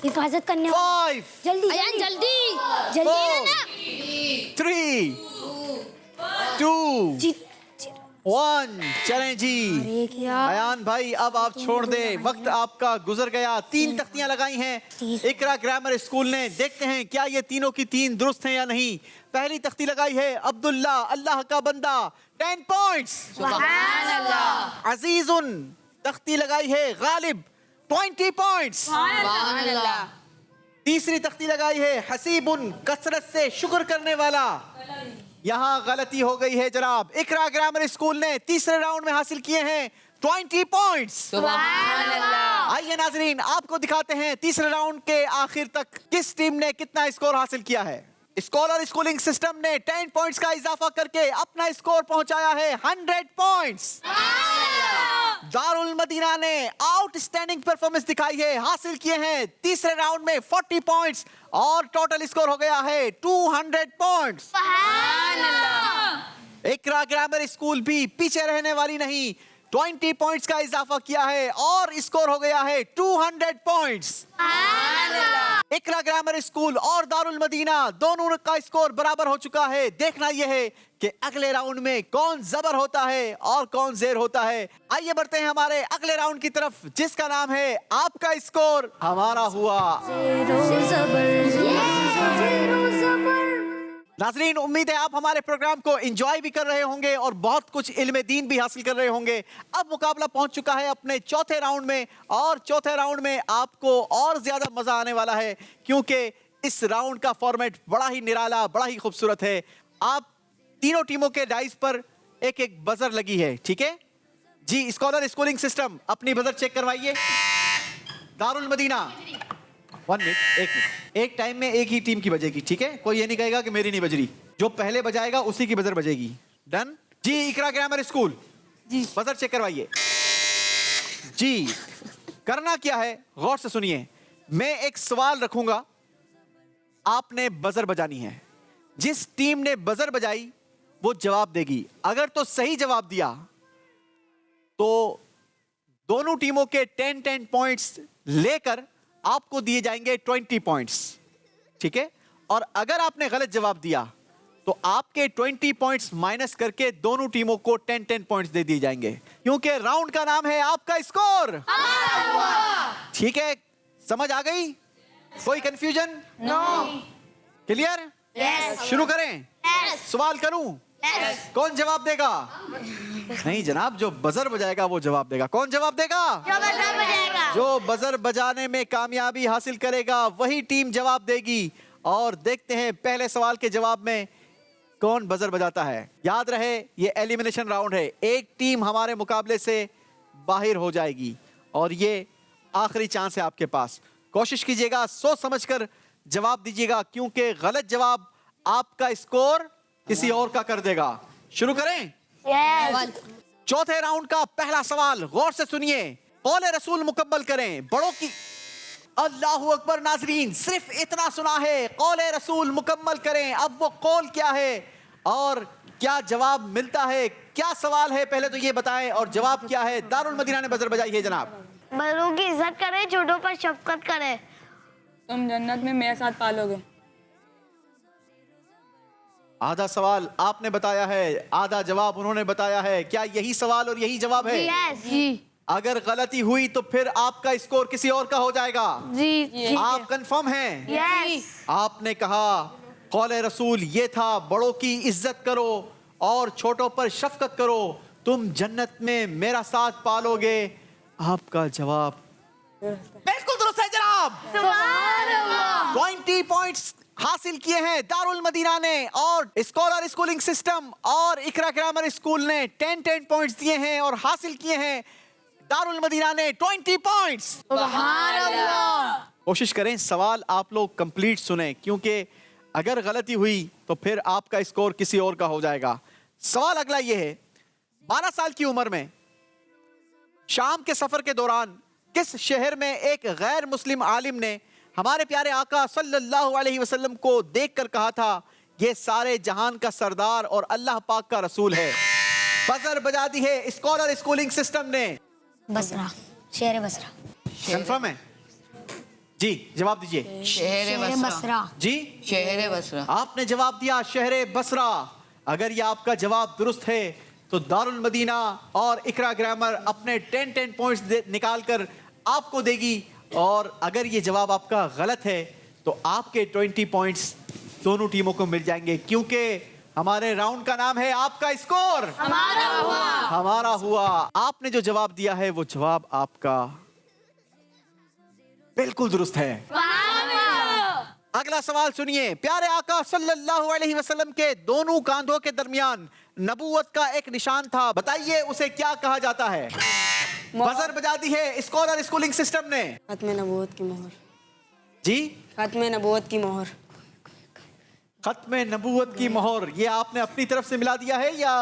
हिफाजत करने वाला। 5 जल्दी अयान जल्दी 3 2 1 चलें जी। अयान भाई अब आप छोड़ दें, वक्त आपका गुजर गया। 3 तख्तियां लगाई हैं इकरा ग्रामर स्कूल ने। देखते हैं क्या ये तीनों की 3 दुरुस्त हैं या नहीं। पहली तख्ती लगाई है अब्दुल्ला अल्लाह का बंदा 10 पॉइंट्स। सुभान अल्लाह। अजीजुन तख्ती लगाई है गालिब 20 पॉइंट्स। सुभान अल्लाह। तीसरी तख्ती लगाई है हसीबुन कसरत से शुक्र करने वाला। यहाँ गलती हो गई है जनाब। इकरा ग्रामर स्कूल ने तीसरे राउंड में हासिल किए हैं 20 पॉइंट्स। सुभान अल्लाह। आइए नाजरीन आपको दिखाते हैं तीसरे राउंड के आखिर तक किस टीम ने कितना स्कोर हासिल किया है। स्कॉलर स्कूलिंग सिस्टम ने 10 पॉइंट्स का इजाफा करके अपना स्कोर पहुंचाया है 100 पॉइंट्स। दारुल मदीना ने आउटस्टैंडिंग परफॉर्मेंस दिखाई है, हासिल किए हैं तीसरे राउंड में 40 पॉइंट्स और टोटल स्कोर हो गया है 200 पॉइंट्स। इकरा ग्रामर स्कूल भी पीछे रहने वाली नहीं, 20 पॉइंट्स का इजाफा किया है और स्कोर हो गया है 200 पॉइंट्स। इकरा ग्रामर स्कूल और दारुल मदीना दोनों का स्कोर बराबर हो चुका है। देखना यह है कि अगले राउंड में कौन जबर होता है और कौन जेर होता है। आइए बढ़ते हैं हमारे अगले राउंड की तरफ जिसका नाम है आपका स्कोर हमारा हुआ। नाज़रीन, उम्मीद है आप हमारे प्रोग्राम को एंजॉय भी कर रहे होंगे और बहुत कुछ इल्म दीन भी हासिल कर रहे होंगे। अब मुकाबला पहुंच चुका है अपने चौथे राउंड में और चौथे राउंड में आपको और ज़्यादा मज़ा आने वाला है क्योंकि इस राउंड का फॉर्मेट बड़ा ही निराला, बड़ा ही खूबसूरत है। आप तीनों टीमों के डाइस पर एक एक बजर लगी है, ठीक है जी। स्कॉलर स्कूलिंग सिस्टम, अपनी बजर चेक करवाइए। दारुल मदीना, 1 मिनट, 1 मिनट, एक टाइम में एक ही टीम की बजेगी, ठीक है? कोई ये नहीं कहेगा कि मेरी नहीं बज रही। जो पहले बजाएगा उसी की बजर बजेगी। डन जी। इकरा ग्रामर स्कूल जी, बजर चेक करवाइए जी। करना क्या है, गौर से सुनिए। मैं एक सवाल रखूंगा, आपने बजर बजानी है। जिस टीम ने बजर बजाई वो जवाब देगी। अगर तो सही जवाब दिया तो दोनों टीमों के 10-10 पॉइंट्स लेकर आपको दिए जाएंगे 20 पॉइंट्स, ठीक है? और अगर आपने गलत जवाब दिया तो आपके 20 पॉइंट्स माइनस करके दोनों टीमों को 10-10 पॉइंट्स दे दिए जाएंगे क्योंकि राउंड का नाम है आपका स्कोर। ठीक है, समझ आ गई? कोई कंफ्यूजन? नो। क्लियर? यस। शुरू करें? सवाल करूं? कौन जवाब देगा? नहीं जनाब, जो बजर बजाएगा वो जवाब देगा। कौन जवाब देगा? जो बजर बजाएगा। जो बजर बजाने में कामयाबी हासिल करेगा वही टीम जवाब देगी। और देखते हैं पहले सवाल के जवाब में कौन बजर बजाता है। याद रहे ये एलिमिनेशन राउंड है, एक टीम हमारे मुकाबले से बाहर हो जाएगी और ये आखिरी चांस है आपके पास। कोशिश कीजिएगा, सोच समझकर जवाब दीजिएगा क्योंकि गलत जवाब आपका स्कोर किसी और का कर देगा। शुरू करें? यस। चौथे राउंड का पहला सवाल गौर से सुनिए। कौले रसूल मुकम्मल करें। बड़ों की अल्लाहु अकबर। नाजरीन, सिर्फ इतना सुना है, कौले रसूल मुकम्मल करें। अब वो कौल क्या है और क्या जवाब मिलता है, क्या सवाल है, पहले तो ये बताएं और जवाब क्या है। दारुल मदीना ने बजर बजाई है जनाब। बड़ों की इज्जत करें, छोटों पर शफकत करें। तुम जन्नत में मेरे साथ पालोगे। आधा सवाल आपने बताया है, आधा जवाब उन्होंने बताया है। क्या यही सवाल और यही जवाब है? यस जी अगर गलती हुई तो फिर आपका स्कोर किसी और का हो जाएगा। जी आप कंफर्म हैं? यस। आपने कहा कौले रसूल ये था, बड़ों की इज्जत करो और छोटों पर शफकत करो, तुम जन्नत में मेरा साथ पालोगे। आपका जवाब बिल्कुल दुरुस्त है जनाब। 20 पॉइंट्स हासिल किए हैं दारुल मदीना ने और स्कॉलर स्कूलिंग सिस्टम और इकरा ग्रामर स्कूल ने 10-10 पॉइंट्स दिए हैं और हासिल किए हैं दारुल मदीना ने 20 पॉइंट्स। कोशिश करें सवाल आप लोग कंप्लीट सुने क्योंकि अगर गलती हुई तो फिर आपका स्कोर किसी और का हो जाएगा। सवाल अगला ये है, 12 साल की उम्र में शाम के सफर के दौरान किस शहर में एक गैर मुस्लिम आलिम ने हमारे प्यारे आका सल्लल्लाहु अलैहि वसल्लम को देखकर कहा था, ये सारे जहान का सरदार और अल्लाह पाक का रसूल है। बजर बजा दी है स्कॉलर स्कूलिंग सिस्टम ने। बसरा, शहर बसरा। कंफर्म है जी? जवाब दीजिए। शहर बसरा जी, शहर बसरा। आपने जवाब दिया शहर बसरा। अगर ये आपका जवाब दुरुस्त है तो दारुल मदीना और इकरा ग्रामर अपने 10-10 पॉइंट्स निकाल कर आपको देगी और अगर ये जवाब आपका गलत है तो आपके 20 पॉइंट्स दोनों टीमों को मिल जाएंगे क्योंकि हमारे राउंड का नाम है आपका स्कोर हमारा हुआ। आपने जो जवाब दिया है वो जवाब आपका बिल्कुल दुरुस्त है। अगला सवाल सुनिए। प्यारे आका सल्लल्लाहु अलैहि वसल्लम के दोनों कांधों के दरमियान नबूवत का एक निशान था, बताइए उसे क्या कहा जाता है? बजर बजा दी है स्कॉलर स्कूलिंग सिस्टम ने। खत्म नबूवत की मोहर। जी, खत्म नबूवत की मोहर। खत्म नबूवत की मोहर, ये आपने अपनी तरफ से मिला दिया है या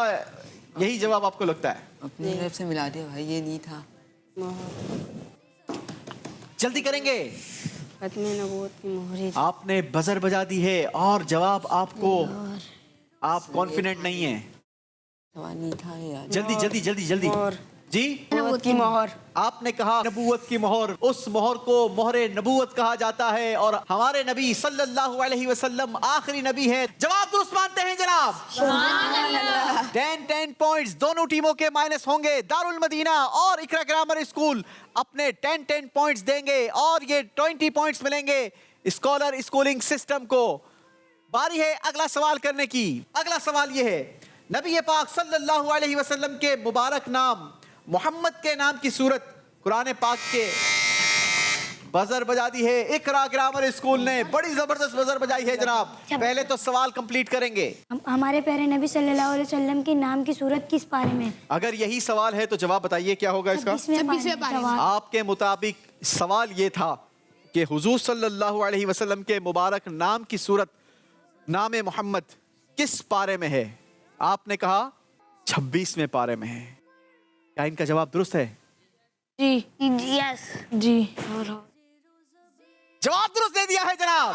यही जवाब आपको लगता है? अपनी तरफ से मिला दिया भाई, ये नहीं था। जल्दी करेंगे। खत्म नबूवत की मोहर। आपने बजर बजा दी है और जवाब आपको, आप कॉन्फिडेंट नहीं है। सवाल नहीं था यार। जल्दी जल्दी जल्दी जल्दी जी। नबूवत की मोहर। आपने कहा नबूवत की मोहर। उस मोहर को मोहरे नबूवत कहा जाता है और हमारे नबी सल्लल्लाहु अलैहि वसल्लम आखिरी नबी है। जवाब दुरुस्त मानते हैं जनाब। 10-10 पॉइंट्स दोनों टीमों के माइनस होंगे। दारुल मदीना और इकरा ग्रामर स्कूल अपने 10-10 पॉइंट्स देंगे और ये 20 पॉइंट्स मिलेंगे स्कॉलर स्कूलिंग सिस्टम को। बारी है अगला सवाल करने की। अगला सवाल ये है, नबी पाक सल्लल्लाहु अलैहि वसल्लम के मुबारक नाम मोहम्मद के नाम की सूरत कुरान पाक के बजर बजा दी है। इकरा ग्रामर स्कूल ने बड़ी जबरदस्त बजर बजाई है जनाब। पहले तो सवाल कंप्लीट करेंगे। हमारे प्यारे नबी सल्लल्लाहु अलैहि वसल्लम के नाम की सूरत किस पारे में? अगर यही सवाल है तो जवाब बताइए क्या होगा इसका? 26वें पारे में। आपके मुताबिक सवाल ये था कि हुजूर सल्लल्लाहु अलैहि वसल्लम के मुबारक नाम की सूरत नाम मोहम्मद किस पारे में है? आपने कहा 26वें पारे में है। क्या इनका जवाब दुरुस्त है? जी यस जी। जवाब दुरुस्त दे दिया है जनाब।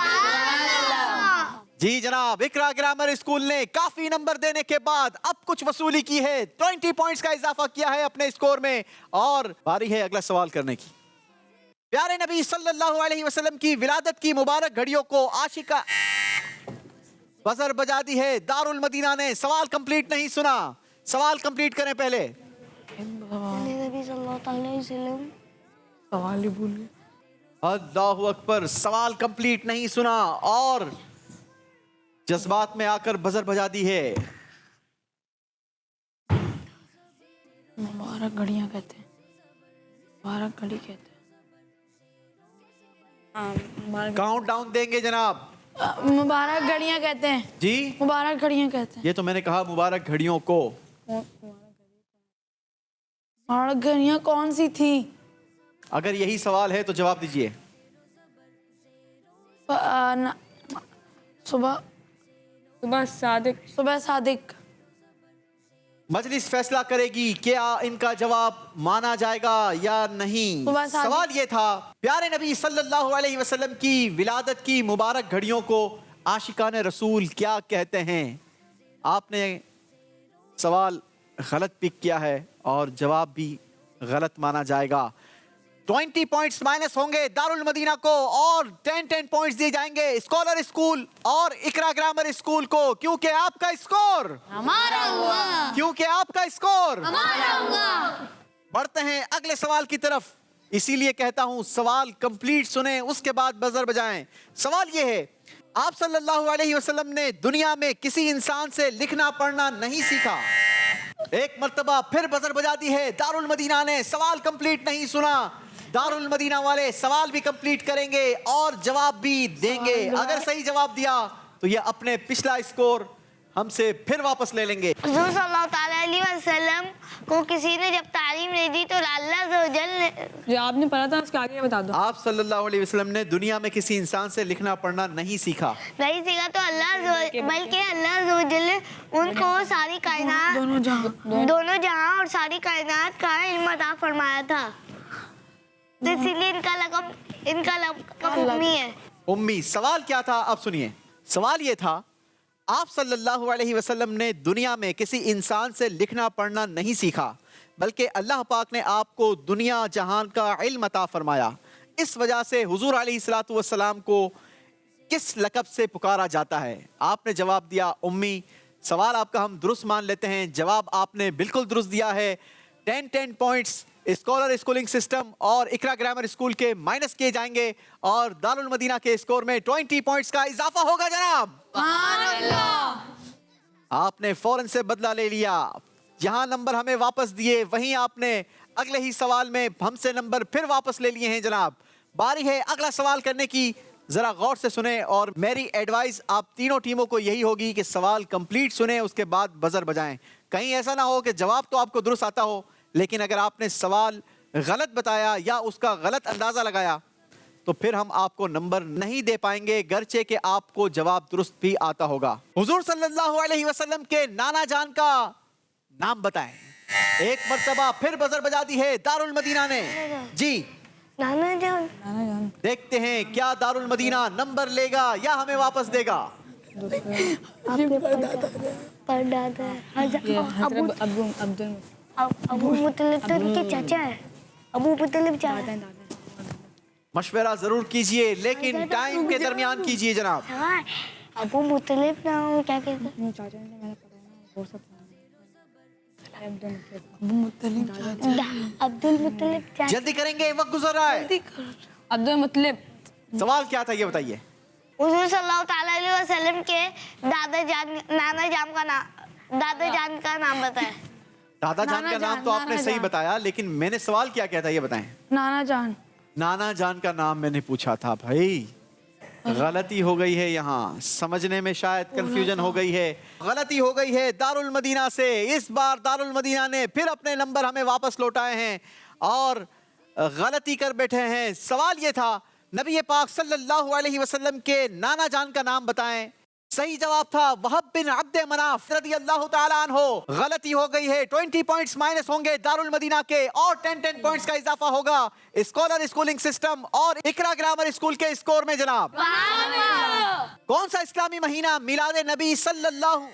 जी जनाब, इकरा ग्रामर स्कूल ने काफी नंबर देने के बाद अब कुछ वसूली की है, 20 पॉइंट्स का इजाफा किया है अपने स्कोर में। और बारी है अगला सवाल करने की। प्यारे नबी सल्लल्लाहु अलैहि वसल्लम की विलादत की मुबारक घड़ियों को आशिका बजर बजा दी है दारुल मदीना ने। सवाल कंप्लीट नहीं सुना, सवाल कंप्लीट करें पहले। नबी सल्लल्लाहु अलैहि वसल्लम सवाल ही भूल गए। अल्लाहु अकबर, सवाल कंप्लीट नहीं सुना और जज्बात में आकर बजर बजा दी है। मुबारक घड़ियाँ कहते हैं, मुबारक घड़ी कहते हैं। काउंट डाउन देंगे जनाब। मुबारक घड़ियाँ कहते हैं जी, मुबारक घड़ियाँ कहते हैं। ये तो मैंने कहा मुबारक घड़ियों को। मुबारक घड़ियाँ कौन सी थी? अगर यही सवाल है तो जवाब दीजिए। सुबह सादिक। मजलिस फैसला करेगी क्या इनका जवाब माना जाएगा या नहीं। सवाल ये था, प्यारे नबी सल्लल्लाहु अलैहि वसल्लम की विलादत की मुबारक घड़ियों को आशिकाने रसूल क्या कहते हैं? आपने सवाल गलत पिक किया है और जवाब भी गलत माना जाएगा। 20 पॉइंट्स माइनस होंगे दारुल मदीना को और 10 पॉइंट्स दिए जाएंगे स्कॉलर स्कूल और इकरा ग्रामर स्कूल को, क्योंकि आपका स्कोर हमारा हुआ। क्योंकि आपका स्कोर हमारा हुआ। बढ़ते हैं अगले सवाल की तरफ। इसीलिए कहता हूं सवाल कंप्लीट सुने उसके बाद बजर बजाएं। सवाल यह है, आप सल्लल्लाहु अलैहि वसल्लम ने दुनिया में किसी इंसान से लिखना पढ़ना नहीं सीखा। एक मर्तबा फिर बजर बजा दी है दारुल मदीना ने। सवाल कंप्लीट नहीं सुना। दारुल मदीना वाले सवाल भी कंप्लीट करेंगे और जवाब भी देंगे। अगर सही जवाब दिया तो ये अपने पिछला स्कोर हमसे फिर वापस ले लेंगे। हुजूर सल्लल्लाहु अलैहि वसल्लम को किसी ने जब तालीम नहीं दी तो अल्लाह अज़्ज़वजल ने, जो आपने पढ़ा था उसके आगे बता दो। आप सल्लल्लाहु अलैहि वसल्लम ने दुनिया में किसी इंसान से लिखना पढ़ना नहीं सीखा। तो बल्कि अल्लाह अज़्ज़वजल ने उनको सारी कायनात दोनों जहां और सारी कायनात का इल्म अता फरमाया था। तो इसीलिए इनका लक़ब उम्मी है। उम्मी। सवाल क्या था अब सुनिए। सवाल ये था, आप सल्लल्लाहु अलैहि वसल्लम ने दुनिया में किसी इंसान से लिखना पढ़ना नहीं सीखा, बल्कि अल्लाह पाक ने आपको दुनिया जहान का इल्म अता फरमाया। इस वजह से हुजूर अलैहिस्सलातु वस्सलाम को किस लक़ब से पुकारा जाता है? आपने जवाब दिया उम्मी। सवाल आपका हम दुरुस्त मान लेते हैं, जवाब आपने बिल्कुल दुरुस्त दिया है। 10 पॉइंट्स स्कॉलर स्कूलिंग सिस्टम और इकरा ग्रामर स्कूल के माइनस किए जाएंगे और दारुल मदीना के स्कोर में 20 पॉइंट्स का इजाफा होगा जनाब। आपने फौरन से बदला ले लिया। जहां नंबर हमें वापस दिए वहीं आपने अगले ही सवाल में हमसे नंबर फिर वापस ले लिए हैं जनाब। बारी है अगला सवाल करने की। जरा गौर से सुने और मेरी एडवाइस आप तीनों टीमों को यही होगी कि सवाल कंप्लीट सुने उसके बाद बजर बजाएं। कहीं ऐसा ना हो कि जवाब तो आपको दुरुस्त आता हो लेकिन अगर आपने सवाल गलत बताया या उसका गलत अंदाजा लगाया तो फिर हम आपको नंबर नहीं दे पाएंगे, गर्चे कि आपको जवाब दुरुस्त भी आता होगा। हुजूर सल्लल्लाहु अलैहि वसल्लम के नाना जान का नाम बताएं। एक मर्तबा फिर बजर बजा दी है दारुल मदीना ने। जी नाना जान। देखते हैं क्या दारुल मदीना नंबर लेगा या हमें वापस देगा। अबू मुतलिब तो उनके चाचा है। अबू मुतलिब चाचा। मशवरा जरूर कीजिए लेकिन टाइम के दरमियान कीजिए जनाब। हाँ, अबू मुतलिब ना हो क्या कहते हैं? अब्दुल मुतलिब चाचा। जल्दी करेंगे, वक्त गुजर रहा है। अब्दुल मुतलिब। सवाल क्या था ये बताइए। हुजूर सल्लल्लाहु ताला अलैहि वसल्लम के दादा जान का नाम बताएं। दादा जान का नाम तो आपने सही बताया, लेकिन मैंने सवाल क्या था ये बताएं। नाना जान। नाना जान का नाम मैंने पूछा था भाई। गलती हो गई है, यहाँ समझने में शायद कंफ्यूजन हो गई है, गलती हो गई है दारुल मदीना से। इस बार दारुल मदीना ने फिर अपने नंबर हमें वापस लौटाए हैं और गलती कर बैठे हैं। सवाल ये था नबी पाक सल्लल्लाहु अलैहि वसल्लम के नाना जान का नाम बताएं। सही जवाब था वहब बिन अब्द मनाफ रदियल्लाहु ताला अन्हो। गलती हो गई है, 20 पॉइंट्स माइनस होंगे दारुल मदीना के और 10 पॉइंट्स का इजाफा होगा स्कॉलर स्कूलिंग सिस्टम और इकरा ग्रामर स्कूल के स्कोर में। जनाब कौन सा इस्लामी महीना मिलाद नबी सल्लल्लाहु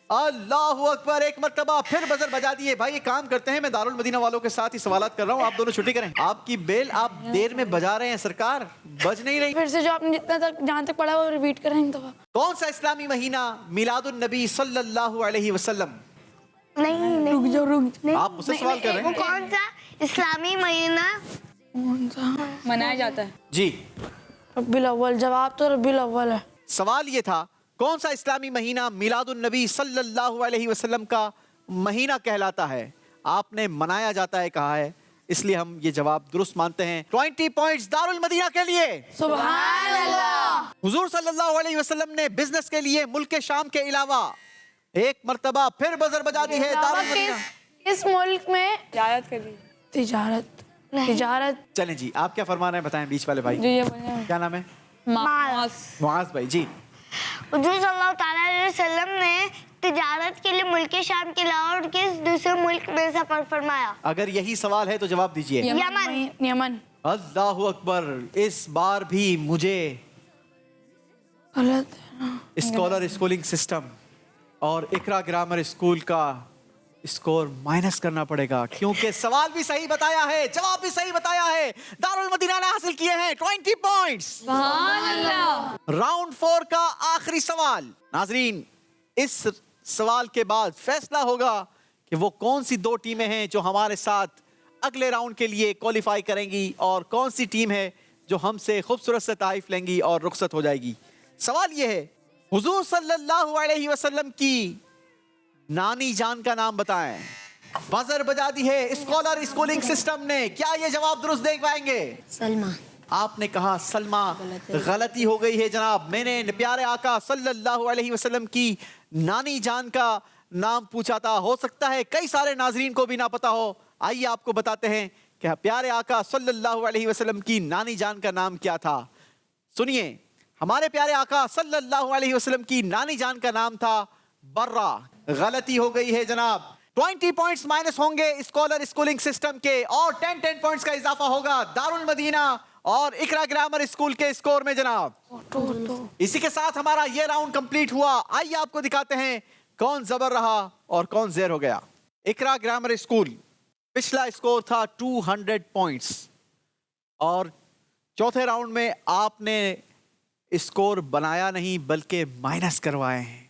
अल्लाहु अकबर। एक मर्तबा फिर बजर बजा दिए। भाई ये काम करते हैं, मैं दारुल मदीना वालों के साथ ही सवालात कर रहा हूँ, आप दोनों छुट्टी करें। आपकी बेल आप देर में बजा रहे हैं सरकार, बज नहीं रही। फिर से जो आपने जितना तक जहाँ तक पढ़ा वो रिपीट करेंगे तो। कौन सा इस्लामी महीना मिलादुन नबी सल्लल्लाहु अलैहि वसल्लम। नहीं आप मुझसे सवाल कर रहे वो हैं। कौन सा इस्लामी महीना मनाया जाता है? जी रब्बिल अव्वल। जवाब तो रब्बिल अव्वल है। सवाल ये था कौन सा इस्लामी महीना मिलादुन नबी सल्लल्लाहु अलैहि वसल्लम का महीना कहलाता है। आपने मनाया जाता है कहा है, इसलिए हम ये जवाब दुरुस्त मानते हैं। 20 पॉइंट्स दारुल मदीना के लिए। सुभान अल्लाह। हुजूर सल्लल्लाहु अलैहि वसल्लम ने बिजनेस के लिए मुल्क के शाम के अलावा एक मर्तबा फिर बजर बजा दी है दारुल मदीना। इस मुल्क में तिजारत। चलें जी, आप क्या फरमा रहे हैं बताएं बीच वाले भाई। क्या नाम है? मुआज भाई जी। हुजूर सल्लल्लाहु ताला अलैहि वसल्लम ने तिजारत के लिए मुल्क शाम के अलावा और किस दूसरे मुल्क में सफर फरमाया? अगर यही सवाल है तो जवाब दीजिए। यमन। अल्लाहु अकबर। इस बार भी मुझे स्कॉलर स्कूलिंग सिस्टम और इकरा ग्रामर स्कूल का स्कोर माइनस करना पड़ेगा, क्योंकि सवाल भी सही बताया है, जवाब भी सही बताया है। दारुल मदीना ने हासिल किए हैं 20 पॉइंट्स। राउंड 4 का आखिरी सवाल। नाजरीन इस सवाल के बाद फैसला होगा कि वो कौन सी दो टीमें हैं जो हमारे साथ अगले राउंड के लिए क्वालिफाई करेंगी और कौन सी टीम है जो हमसे खूबसूरत से तारीफ लेंगी और रुखसत हो जाएगी। सवाल ये है हुजूर सल्लल्लाहु अलैहि वसल्लम की नानी जान का नाम बताएं। बजर बजा दी है स्कॉलर स्कूलिंग सिस्टम ने। क्या ये जवाब दुरुस्त देख पाएंगे? सलमा। आपने कहा सलमा। गलती हो गई है जनाब। मैंने प्यारे आका सल्लल्लाहु अलैहि वसल्लम की नानी जान का नाम पूछा था। हो सकता है कई सारे नाजरीन को भी ना पता हो। आइए आपको बताते हैं कि प्यारे आका सल्लल्लाहु अलैहि वसल्लम की नानी जान का नाम क्या था। सुनिए, हमारे प्यारे आका सल्लल्लाहु अलैहि वसल्लम की नानी जान का नाम था बर्रा। गलती हो गई है जनाब। 20 पॉइंट्स माइनस होंगे स्कॉलर स्कूलिंग सिस्टम के और 10 पॉइंट्स का इजाफा होगा दारुल मदीना और इकरा ग्रामर स्कूल के स्कोर में जनाब। इसी के साथ हमारा ये राउंड कंप्लीट हुआ। आइए आपको दिखाते हैं कौन जबर रहा और कौन ज़ेर हो गया। इकरा ग्रामर स्कूल पिछला स्कोर था 200 पॉइंट्स और चौथे राउंड में आपने स्कोर बनाया नहीं बल्कि माइनस करवाए हैं।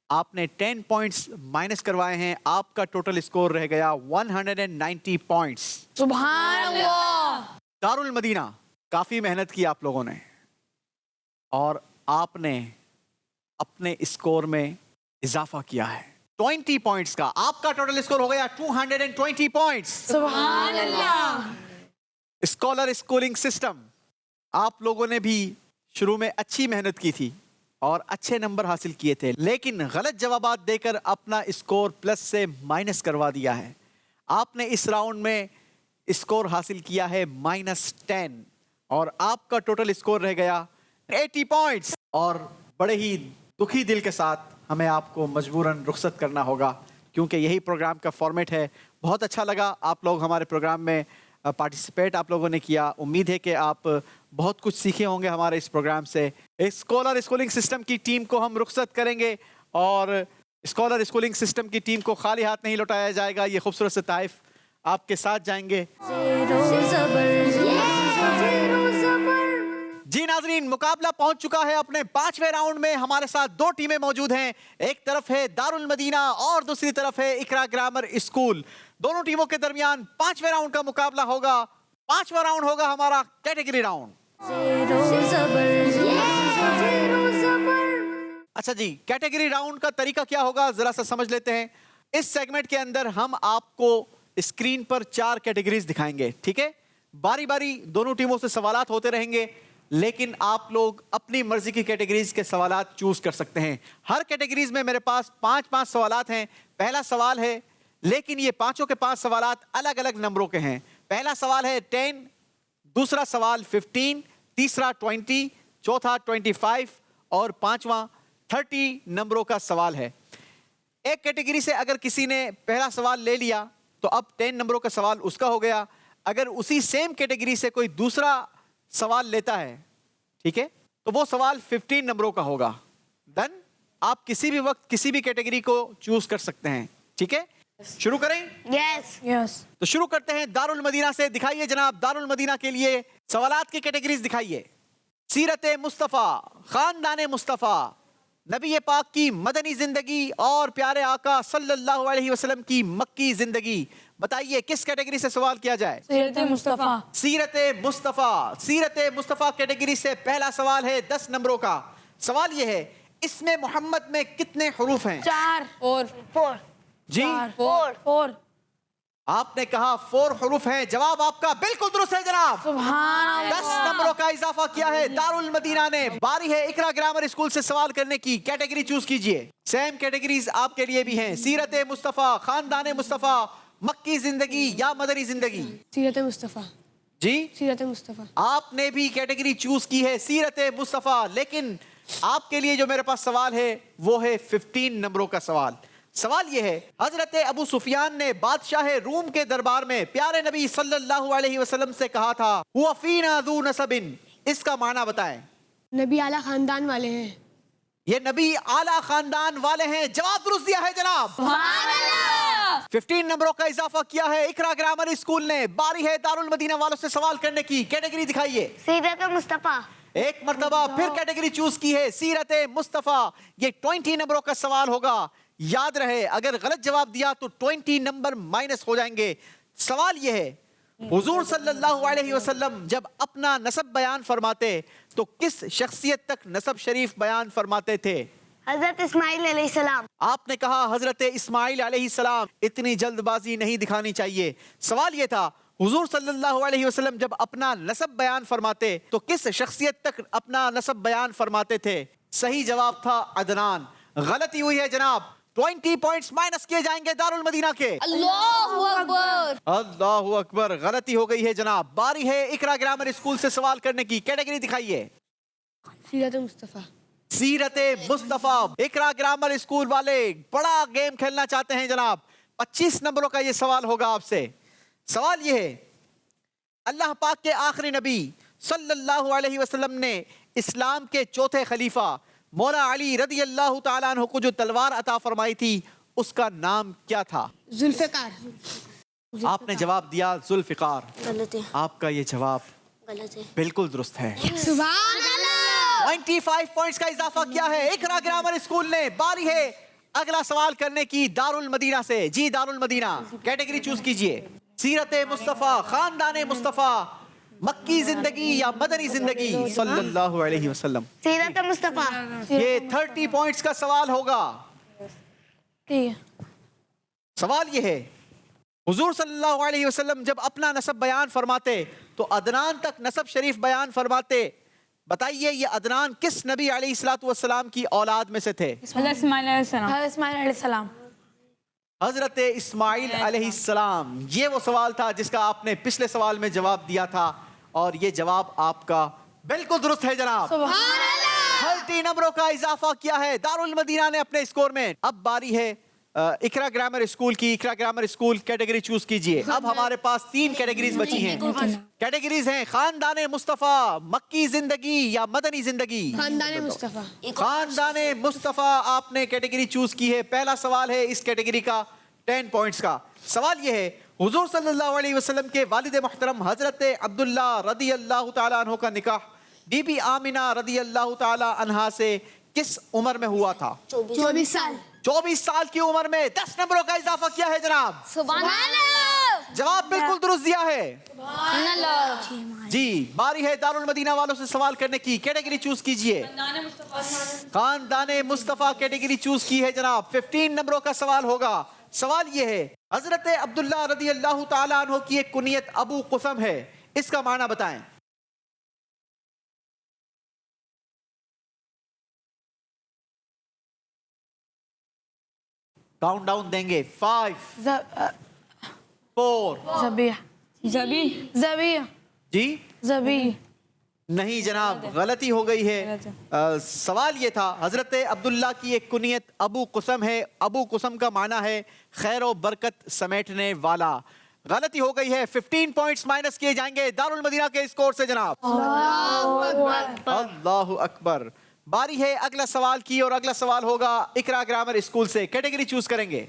आपने 10 पॉइंट्स माइनस करवाए हैं। आपका टोटल स्कोर रह गया 190 पॉइंट्स। सुभान अल्लाह। दारुल मदीना काफी मेहनत की आप लोगों ने और आपने अपने स्कोर में इजाफा किया है 20 पॉइंट्स का। आपका टोटल स्कोर हो गया 220 पॉइंट्स। सुभान अल्लाह। स्कॉलर स्कूलिंग सिस्टम आप लोगों ने भी शुरू में अच्छी मेहनत की थी और अच्छे नंबर हासिल किए थे, लेकिन गलत जवाबात देकर अपना स्कोर प्लस से माइनस करवा दिया है। आपने इस राउंड में स्कोर हासिल किया है -10 और आपका टोटल स्कोर रह गया 80 पॉइंट्स। और बड़े ही दुखी दिल के साथ हमें आपको मजबूरन रुखसत करना होगा, क्योंकि यही प्रोग्राम का फॉर्मेट है। बहुत अच्छा लगा आप लोग हमारे प्रोग्राम में पार्टिसिपेट आप लोगों ने किया। उम्मीद है कि आप बहुत कुछ सीखे होंगे हमारे इस प्रोग्राम से। स्कॉलर स्कूलिंग सिस्टम की टीम को हम रुखसत करेंगे और स्कॉलर स्कूलिंग सिस्टम की टीम को खाली हाथ नहीं लौटाया जाएगा। ये खूबसूरत से ताइफ आपके साथ जाएंगे। जी नाजरीन, मुकाबला पहुंच चुका है अपने 5वें राउंड में। हमारे साथ दो टीमें मौजूद हैं। एक तरफ है दारुल मदीना और दूसरी तरफ है इकरा ग्रामर स्कूल। दोनों टीमों के दरमियान 5वें राउंड का मुकाबला होगा। 5वां राउंड होगा हमारा कैटेगरी राउंड। अच्छा जी, कैटेगरी राउंड का तरीका क्या होगा जरा सा समझ लेते हैं। इस सेगमेंट के अंदर हम आपको स्क्रीन पर 4 कैटेगरीज दिखाएंगे, ठीक है। बारी बारी दोनों टीमों से सवालात होते रहेंगे, लेकिन आप लोग अपनी मर्जी की कैटेगरीज के सवालात चूज कर सकते हैं। हर कैटेगरीज में मेरे पास 5-5 सवालात हैं। पहला सवाल है, लेकिन ये पांचों के 5 सवालात अलग अलग नंबरों के हैं। पहला सवाल है 10, दूसरा सवाल 15, तीसरा 20, चौथा 25 और पांचवा 30 नंबरों का सवाल है। एक कैटेगरी से अगर किसी ने पहला सवाल ले लिया तो अब 10 नंबरों का सवाल उसका हो गया। अगर उसी सेम कैटेगरी से कोई दूसरा सवाल लेता है, ठीक है, तो वो सवाल 15 नंबरों का होगा। देन आप किसी भी वक्त किसी भी कैटेगरी को चूज कर सकते हैं, ठीक है। शुरू करें? Yes yes. तो शुरू करते हैं दारुल मदीना से। दिखाइए जनाब, दारुल मदीना के लिए सवालात की कैटेगरीज दिखाइए। सीरत मुस्तफ़ा, खानदान मुस्तफ़ा, नबी पाक की मदनी जिंदगी और प्यारे आका सल्लल्लाहु अलैहि वसल्लम की मक्की जिंदगी। बताइए किस कैटेगरी से सवाल किया जाए? सीरत मुस्तफ़ा। सीरत मुस्तफ़ा। सीरत मुस्तफ़ा कैटेगरी से पहला सवाल है 10 नंबरों का। सवाल यह है, इसमें मोहम्मद में कितने हरूफ हैं? 4 4 जी 4। आपने कहा 4 हरूफ हैं। जवाब आपका बिल्कुल दुरुस्त है जनाब। सुभान 10 नंबरों का इजाफा किया है दारुल मदीना ने। बारी है इकरा ग्रामर स्कूल से सवाल करने की। कैटेगरी चूज कीजिए। सेम कैटेगरीज आपके लिए भी हैं। सीरत मुस्तफ़ा, खानदान मुस्तफ़ा, मक्की जिंदगी या मदनी जिंदगी। सीरत मुस्तफ़ा। जी सीरत मुस्तफ़ा। आपने भी कैटेगरी चूज की है सीरत मुस्तफ़ा, लेकिन आपके लिए जो मेरे पास सवाल है वो है 15 नंबरों का सवाल। सवाल यह है, हजरत अबू सुफियान ने बादशाह रूम के दरबार में प्यारे नबी सल्लल्लाहु अलैहि वसल्लम से कहा था, हुआ फीना ज़ू नसबिन। इसका माना बताएं। नबी आला खानदान वाले हैं। ये नबी आला खानदान वाले हैं। जवाब दुरुस्त दिया है जनाब। 15 नंबरों का इजाफा किया है इकरा ग्रामर स्कूल ने। बारी है दारुल मदीना वालों से सवाल करने की। कैटेगरी दिखाइए। सीरत मुस्तफ़ा। एक मर्तबा फिर कैटेगरी चूज की है सीरत मुस्तफ़ा। ये 20 नंबरों का सवाल होगा। याद रहे, अगर गलत जवाब दिया तो 20 नंबर माइनस हो जाएंगे। सवाल यह है, हुजूर सल्लल्लाहु अलैहि वसल्लम जब अपना नसब बयान फरमाते तो किस शख्सियत तक नसब शरीफ बयान फरमाते थे? हजरत इस्माइल अलैहिस्सलाम। आपने कहा हजरत इस्माइल अलैहिस्सलाम। इतनी जल्दबाजी नहीं दिखानी चाहिए। सवाल यह था, हुजूर सल्लल्लाहु अलैहि वसल्लम जब अपना नसब बयान फरमाते तो किस शख्सियत तक अपना नसब बयान फरमाते थे? सही जवाब था अदनान। गलती हुई है जनाब। 20 पॉइंट्स माइनस किए जाएंगे दारुल मदीना के। अल्लाहु अकबर। अल्लाहु अकबर। गलती हो गई है जनाब। बारी है इकरा ग्रामर स्कूल से सवाल करने की। कैटेगरी दिखाइए। सीरत मुस्तफ़ा। सीरत मुस्तफ़ा। इकरा ग्रामर स्कूल वाले बड़ा गेम खेलना चाहते हैं जनाब। 25 नंबरों का ये सवाल होगा आपसे। सवाल ये है, अल्लाह पाक के आखिरी नबी सल्लल्लाहु अलैहि वसल्लम ने इस्लाम के चौथे खलीफा मौला अली रदी अल्लाह ताला अन्हु को जो तलवार अता फरमाई थी उसका नाम क्या था? जुल्फ़िकार। आपने जवाब दिया जुल्फ़िकार। गलत है। आपका ये जवाब गलत है। बिल्कुल दुरुस्त है। सुभान अल्लाह। 25 पॉइंट्स का इजाफा किया है इकरा ग्रामर स्कूल ने। बारी है अगला सवाल करने की दारुल मदीना से। जी दारुल मदीना, कैटेगरी चूज कीजिए। सीरत मुस्तफ़ा, खानदान मुस्तफ़ा, मक्की जिंदगी या मदनी जिंदगी सल्लल्लाहु अलैहि वसल्लम। सीरत मुस्तफ़ा। ये 30 पॉइंट्स का सवाल होगा। ठीक है। सवाल ये है, हुजूर सल्लल्लाहु अलैहि वसल्लम जब अपना नसब बयान फरमाते तो अदनान तक नसब शरीफ बयान फरमाते। बताइए ये अदनान किस नबी अलैहिस्सलातु वस्सलाम की औलाद में से थे? हज़रत इस्माइल अलैहिस्सलाम। हजरत इस्माइल अलैहिस्सलाम। ये वो सवाल था जिसका आपने पिछले सवाल में जवाब दिया था और ये जवाब आपका बिल्कुल दुरुस्त है जनाब। 30 नंबरों का इजाफा किया है दारुल मदीना ने अपने स्कोर में। अब बारी है इकरा ग्रामर स्कूल की। इकरा ग्रामर स्कूल कैटेगरी चूज कीजिए। अब हमारे पास 3 कैटेगरीज बची हैं। कैटेगरीज हैं खानदान मुस्तफ़ा, मक्की जिंदगी या मदनी जिंदगी। खानदान मुस्तफ़ा। खानदान मुस्तफ़ा आपने कैटेगरी चूज की है। पहला सवाल है इस कैटेगरी का 10 पॉइंट्स का। सवाल यह है, हुजूर सल्लल्लाहु अलैहि वसल्लम के वालिद मुहतरम हजरत अब्दुल्ला रदी अल्लाह ताला अन्हु का निकाह बीबी आमिना रदी अल्लाह ताला अन्हा से किस उम्र में हुआ था? 24 साल। 24 साल की उम्र में 10 नंबरों का इजाफा किया है जनाब। सुभान अल्लाह। जवाब बिल्कुल दुरुस्त दिया है। जी बारी है दारुल मदीना वालों से सवाल करने की। कैटेगरी चूज कीजिए। खानदाने मुस्तफा कैटेगरी चूज की है जनाब। 15 नंबरों का सवाल होगा। सवाल ये है, हजरत अब्दुल्ला रदी अल्लाह ताला अन्हु की एक कुनियत अबू कुसम है, इसका माना बताएं। काउंट डाउन देंगे। 5 4 ज़बिया ज़बिया जी ज़बी नहीं जनाब, गलती हो गई है। सवाल ये था, हजरत अब्दुल्ला की एक कुनियत अबू कुसम है। अबू कुसम का माना है खैर और बरकत समेटने वाला। गलती हो गई है। 15 पॉइंट्स माइनस किए जाएंगे दारुल मदीना के स्कोर से जनाब। अल्लाहु अकबर। बारी है अगला सवाल की और अगला सवाल होगा इकरा ग्रामर स्कूल से। कैटेगरी चूज करेंगे।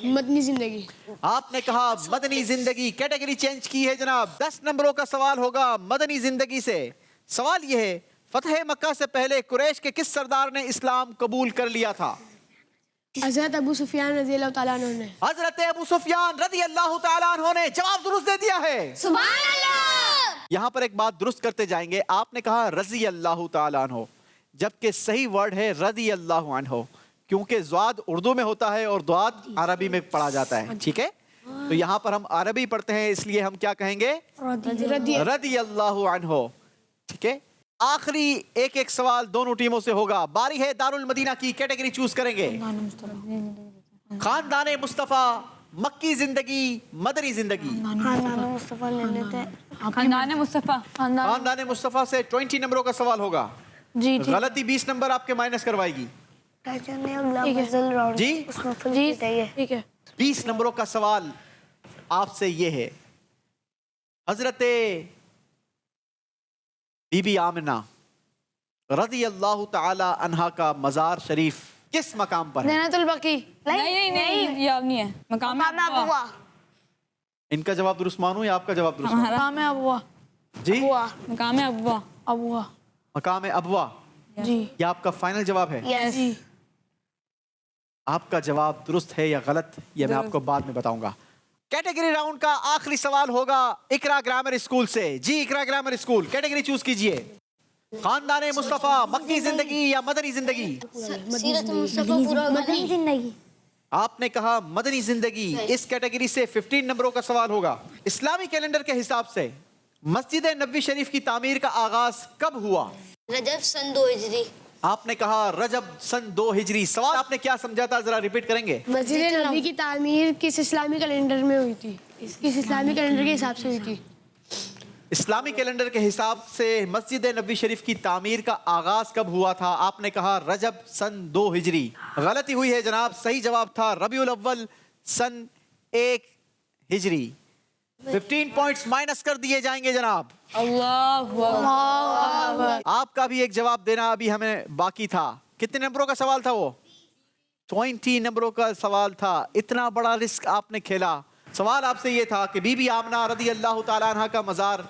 मदनी जिंदगी। आपने कहा मदनी जिंदगी, कैटेगरी चेंज की है जनाब। 10 नंबरों का सवाल होगा मदनी जिंदगी से। सवाल यह है, फतह मक्का से पहले कुरैश के किस सरदार ने इस्लाम कबूल कर लिया था? हजरत अबू सुफियान रजी अल्लाह ताला अन्हु ने। हजरत अबू सुफियान रजी अल्लाह ताला अन्हु ने जवाब दुरुस्त दे दिया है। सुभान अल्लाह। यहाँ पर एक बात दुरुस्त करते जाएंगे। आपने कहा रजी अल्लाह ताला अन्हु, जबकि सही वर्ड है रदी अल्लाह अन्हु, क्योंकि ज़्वाद उर्दू में होता है और द्वाद अरबी में पढ़ा जाता है। ठीक है, तो यहाँ पर हम अरबी पढ़ते हैं, इसलिए हम क्या कहेंगे? रदी अल्लाह अन्हु। ठीक है, आखिरी एक एक सवाल दोनों टीमों से होगा। बारी है दारुल मदीना की। कैटेगरी चूज करेंगे। खानदाने मुस्तफा, मक्की जिंदगी, मदनी जिंदगी। खानदाने मुस्तफा ले लेते हैं। खानदाने मुस्तफा खानदाने मुस्तफा से 20 नंबरों का सवाल होगा। जी गलती 20 नंबर आपके माइनस करवाएगी। जी ठीक है। 20 नंबरों का सवाल आपसे ये है, हजरत बीबी आमिना रज़ी अल्लाह ताला अन्हा का मज़ार शरीफ किस मकाम पर है? जन्नतुल बकी। नहीं, ये अब नहीं है। मकाम अबवा। इनका जवाब दुरुस्त मानूं या आपका जवाब दुरुस्त? मकाम अबवा। जी मकाम अबवा। अबवा। मकाम अबवा। जी। ये आपका फाइनल जवाब है? यस। आपका जवाब दुरुस्त है या गलत, ये मैं आपको बाद में बताऊंगा। कैटेगरी राउंड का आखिरी सवाल होगा इकरा ग्रामर स्कूल से। जी इकरा ग्रामर स्कूल, कैटेगरी चूज कीजिए। खानदाने मुस्तफा, मक्की जिंदगी या मदनी जिंदगी? सीरत मुस्तफा पूरा मदनी जिंदगी। आपने कहा मदनी जिंदगी। इस कैटेगरी से 15 नंबरों का सवाल होगा। इस्लामी कैलेंडर के हिसाब से मस्जिद नबवी शरीफ की तामीर का आगाज कब हुआ? रजब सन 2 हिजरी। आपने कहा रजब सन 2 हिजरी। सवाल आपने क्या समझा था, जरा रिपीट करेंगे? मस्जिद नबी की तामीर किस इस्लामी कैलेंडर में हुई थी? किस इस्लामी कैलेंडर के हिसाब से हुई थी? इस्लामी कैलेंडर के हिसाब से मस्जिद नबवी शरीफ की तामीर का आगाज कब हुआ था? आपने कहा रजब सन 2 हिजरी। गलती हुई है जनाब, सही जवाब था रबीउल अव्वल सन 1 हिजरी। 15 पॉइंट्स माइनस कर दिए जाएंगे जनाब। अल्लाहु अकबर। आपका भी एक जवाब देना अभी हमें बाकी था। कितने नंबरों का सवाल था वो? 20 नंबरों का सवाल था। इतना बड़ा रिस्क आपने खेला। सवाल आपसे ये था कि बीबी आमना रज़ी अल्लाह ताला अन्हा का मज़ार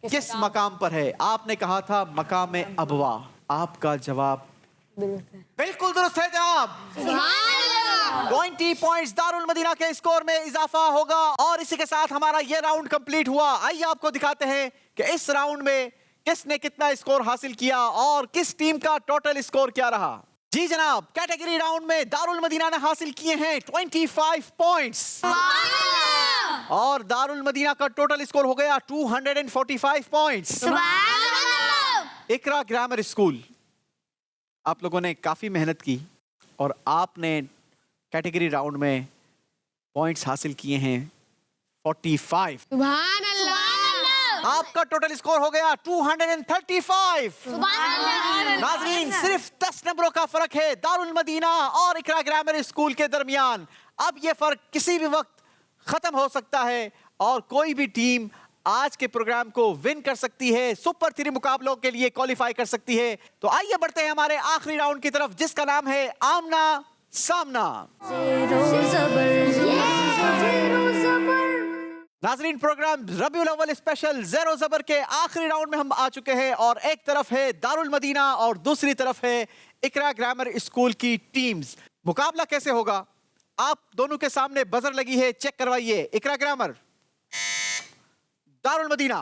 किस मकाम पर है? आपने कहा था मकाम अबवा। आपका जवाब बिल्कुल दुरुस्त है जनाब। 20 पॉइंट्स दारुल मदीना के स्कोर में इजाफा होगा और इसी के साथ हमारा ये राउंड कंप्लीट हुआ। आइए आपको दिखाते हैं कि इस राउंड में किसने कितना स्कोर हासिल किया और किस टीम का टोटल स्कोर क्या रहा। जी जनाब, कैटेगरी राउंड में दारुल मदीना ने हासिल किए हैं 25 पॉइंट्स और दारुल मदीना का टोटल स्कोर हो गया 245 पॉइंट्स। इकरा ग्रामर स्कूल, आप लोगों ने काफी मेहनत की और आपने कैटेगरी राउंड में पॉइंट्स हासिल किए हैं 45। सुभान अल्लाह। आपका टोटल स्कोर हो गया 235। नाज़रीन, सिर्फ 10 नंबरों का फर्क है दारुल मदीना और इकरा ग्रामर स्कूल के दरमियान। अब ये फर्क किसी भी वक्त खत्म हो सकता है और कोई भी टीम आज के प्रोग्राम को विन कर सकती है, सुपर 3 मुकाबलों के लिए क्वालिफाई कर सकती है। तो आइए बढ़ते हैं हमारे आखिरी राउंड की तरफ, जिसका नाम है आमना सामना। नाजरीन, प्रोग्राम रबीउल अव्वल स्पेशल ज़ेरो ज़बर के आखिरी राउंड में हम आ चुके हैं और एक तरफ है दारुल मदीना और दूसरी तरफ है इकरा ग्रामर स्कूल की टीम्स। मुकाबला कैसे होगा? आप दोनों के सामने बजर लगी है, चेक करवाइए। इकरा ग्रामर दारुल मदीना।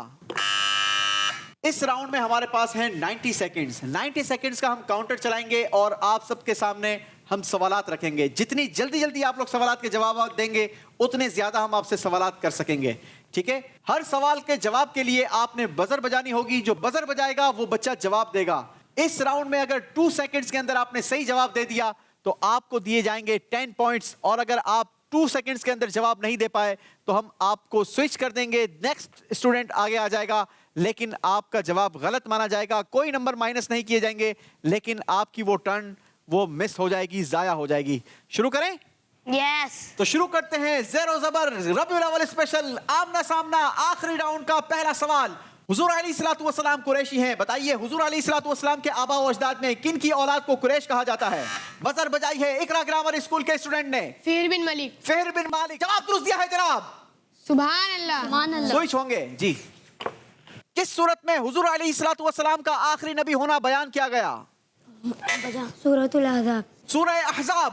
इस राउंड में हमारे पास है 90 सेकंड्स। 90 सेकंड्स का हम काउंटर चलाएंगे और आप सबके सामने हम सवालात रखेंगे। जितनी जल्दी जल्दी आप लोग सवालात के जवाब देंगे उतने ज्यादा हम आपसे सवालात कर सकेंगे, ठीक है। हर सवाल के जवाब के लिए आपने बजर बजानी होगी। जो बजर बजाएगा वो बच्चा जवाब देगा। इस राउंड में अगर 2 सेकंड्स के अंदर आपने सही जवाब दे दिया तो आपको दिए जाएंगे 10 पॉइंट्स, और अगर आप 2 सेकंड्स के अंदर जवाब नहीं दे पाए तो हम आपको स्विच कर देंगे, नेक्स्ट स्टूडेंट आगे आ जाएगा, लेकिन आपका जवाब गलत माना जाएगा। कोई नंबर माइनस नहीं किए जाएंगे, लेकिन आपकी वो टर्न वो मिस हो जाएगी, जाया हो जाएगी। शुरू करें? यस। तो शुरू करते हैं ज़ेरो ज़बर रबीउल अव्वल स्पेशल आमना सामना आखिरी राउंड का पहला सवाल। हुजूर अलैहिस्सलातु वस्सलाम कुरैशी हैं, बताइए हुजूर अलैहिस्सलातु वस्सलाम के आबा व अजदाद में किन की औलाद को कुरैश कहा जाता है? बजर बजाई है इकरा ग्रामर स्कूल के स्टूडेंट ने। फेहर बिन मलिक। फेहर बिन मालिक, जवाब दुरुस्त दिया है जनाब। सुभान अल्लाह। स्विच होंगे जी। किस सूरत में हुजूर अलैहिस्सलातु वस्सलाम का आखिरी नबी होना बयान किया गया? सूरतुल अहज़ाब। सूरह अहज़ाब,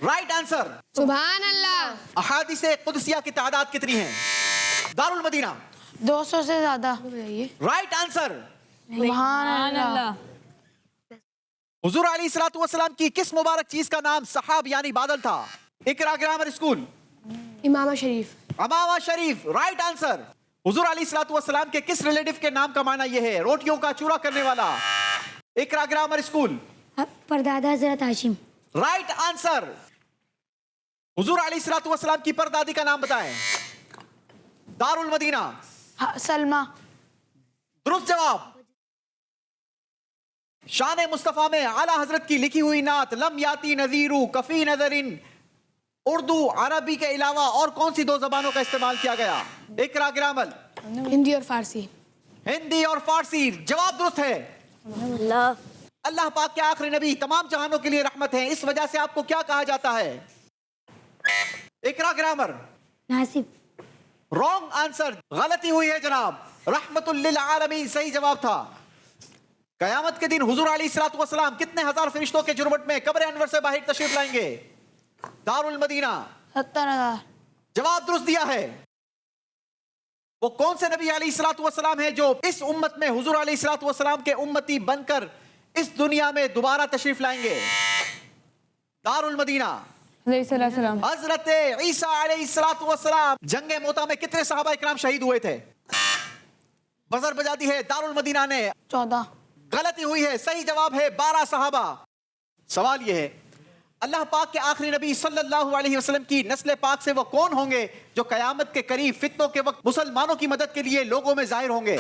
राइट आंसर। सुभान अल्लाह। अहादीसे कुदसिया की तादाद कितनी है? दारुल मदीना 200 से ज्यादा। Right answer. सुभान अल्लाह। हुजूर अलैहिस्सलातु वस्सलाम की किस मुबारक चीज का नाम सहाब यानी बादल था? इकरा ग्रामर स्कूल। इमामा शरीफ। अमामा शरीफ, राइट आंसर। हुजूर अलैहिस्सलातु वस्सलाम के किस रिलेटिव के नाम का माना यह है? रोटियों का चूरा करने वाला। इकरा ग्रामर स्कूल। परदादा हजरत हाशिम। Right answer. हुजूर अलैहिस्सलातु वस्सलाम की परदादी का नाम बताएं। दारुल मदीना। सलमा। दुरुस्त जवाब। शान मुस्तफा में आला हजरत की लिखी हुई नात लम याती नजीरू कफी नजरिन, उर्दू अरबी के अलावा और कौन सी 2 जबानों का इस्तेमाल किया गया? इकरा ग्रामर। हिंदी और फारसी। हिंदी और फारसी, जवाब दुरुस्त है। अल्लाह पाक के आखिरी नबी तमाम जहानों के लिए रहमत है, इस वजह से आपको क्या कहा जाता है? इकरा ग्रामर। नासिब। रॉन्ग आंसर, गलती हुई है जनाब। रहमतुल लिल आलमीन सही जवाब था। कयामत के दिन हुजूर अलैहिस्सलातु वस्सलाम कितने हजार फरिश्तों के जुर्मट में कब्र अनवर से बाहर तशरीफ लाएंगे? दारुल मदीना 70,000। जवाब दुरुस्त दिया है। वो कौन से नबी अलैहिस्सलातु वस्सलाम है जो इस उम्मत में हुजूर अलैहिस्सलातु वस्सलाम के उम्मती बनकर इस दुनिया में दोबारा तशरीफ लाएंगे? दारुल मदीना हजरत ईसा अलैहिस्सलातु वस्सलाम। जंगे मोता में कितने सहाबा इकराम शहीद हुए थे? बजर बजा दी है दारुल मदीना ने। 14। गलती हुई है, सही जवाब है 12 सहाबा। सवाल यह है अल्लाह पाक के आखिरी नबी सल्लल्लाहु अलैहि वसल्लम की नस्ल पाक से वो कौन होंगे जो कयामत के करीब फितनों के वक्त मुसलमानों की मदद के लिए लोगों में जाहिर होंगे?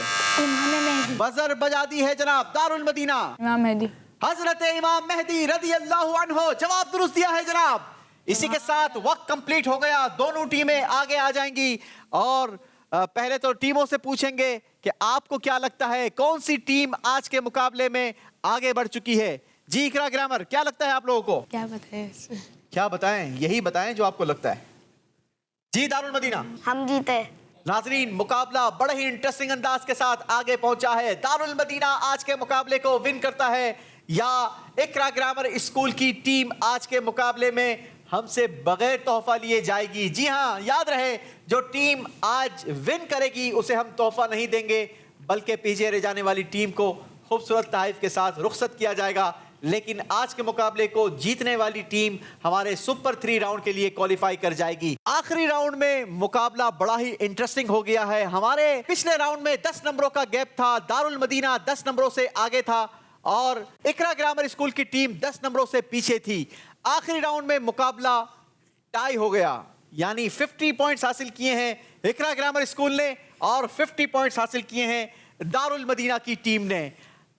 बजर बजा दी है जनाब। दारुल मदीना इमाम मेहदी। हजरत इमाम मेहदी रदी अल्लाह अन्हो, जवाब दुरुस्त दिया है जनाब। इसी के साथ वक्त कंप्लीट हो गया। दोनों टीमें आगे आ जाएंगी और पहले तो टीमों से पूछेंगे कि आपको क्या लगता है कौन सी टीम आज के मुकाबले में आगे बढ़ चुकी है? जी इकरा ग्रामर, क्या लगता है आप लोगों को? क्या बताएं? क्या बताएं? यही बताएं जो आपको लगता है। जी दारुल मदीना। हम जीते। नाजरीन, मुकाबला बड़े ही इंटरेस्टिंग अंदाज के साथ आगे पहुंचा है। दारुल मदीना आज के मुकाबले को विन करता है या इकरा ग्रामर स्कूल की टीम आज के मुकाबले में हमसे बगैर तोहफा लिए जाएगी? जी हाँ, याद रहे जो टीम आज विन करेगी उसे हम तोहफा नहीं देंगे, बल्कि पीछे रह जाने वाली टीम को खूबसूरत तहफ़ के साथ रुखसत किया जाएगा। लेकिन आज के मुकाबले को जीतने वाली टीम हमारे सुपर 3 राउंड के लिए क्वालिफाई कर जाएगी। आखिरी राउंड में मुकाबला बड़ा ही इंटरेस्टिंग हो गया है। हमारे पिछले राउंड में 10 नंबरों का गैप था। दारुल मदीना 10 नंबरों से आगे था और इकरा ग्रामर स्कूल की टीम 10 नंबरों से पीछे थी। आखिरी राउंड में मुकाबला टाई हो गया, यानी 50 पॉइंट्स हासिल किए हैं इकरा ग्रामर स्कूल ने और 50 पॉइंट्स हासिल किए हैं दारुल मदीना की टीम ने।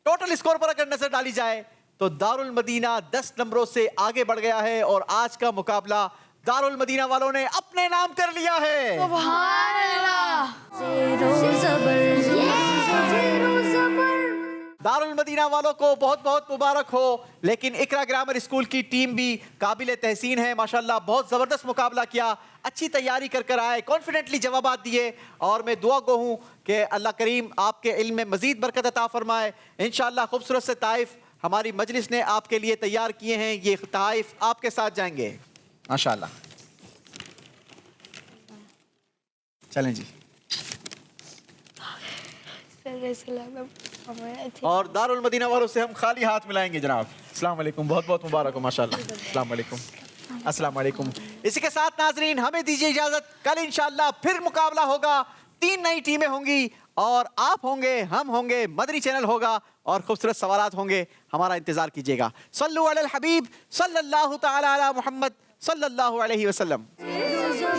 टोटल स्कोर पर अगर नजर डाली जाए तो दारुल मदीना 10 नंबरों से आगे बढ़ गया है और आज का मुकाबला दारुल मदीना वालों ने अपने नाम कर लिया है। सुभान अल्लाह। दारुल मदीना वालों को बहुत बहुत मुबारक हो। लेकिन इकरा ग्रामर स्कूल की टीम भी काबिल तहसीन है, माशाल्लाह बहुत ज़बरदस्त मुकाबला किया, अच्छी तैयारी कर आए, कॉन्फिडेंटली जवाब दिए और मैं दुआ गो हूँ कि अल्लाह करीम आपके इल्म में मज़ीद बरकत अता फरमाए। इंशाअल्लाह खूबसूरत से ताइफ हमारी मजलिस ने आपके लिए तैयार किए हैं, ये ताइफ आपके साथ जाएंगे माशाअल्लाह। चलें जी। और दारुल मदीना वालों से हम खाली हाथ मिलाएंगे जनाब। अस्सलाम वालेकुम, बहुत बहुत मुबारक हो माशाल्लाह। अस्सलाम वालेकुम, अस्सलाम वालेकुम। इसी के साथ नाजरीन हमें दीजिए इजाजत, कल इंशाल्लाह फिर मुकाबला होगा, 3 नई टीमें होंगी और आप होंगे, हम होंगे, मदनी चैनल होगा और खूबसूरत सवालात होंगे। हमारा इंतजार कीजिएगा। सल्लु अलल हबीब सल्लल्लाहु तआला अला मुहम्मद सल्लल्लाहु अलैहि वसल्लम।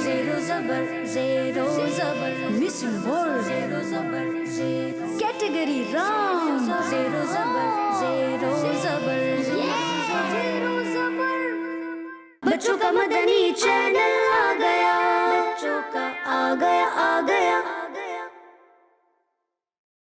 Zero Zabar, Zero Zabar, Missing Word, Zero Zabar, Zero Category Round, Zero Zabar, Zero Zabar, Zero Zabar। बच्चों का मदनी चैनल आ गया।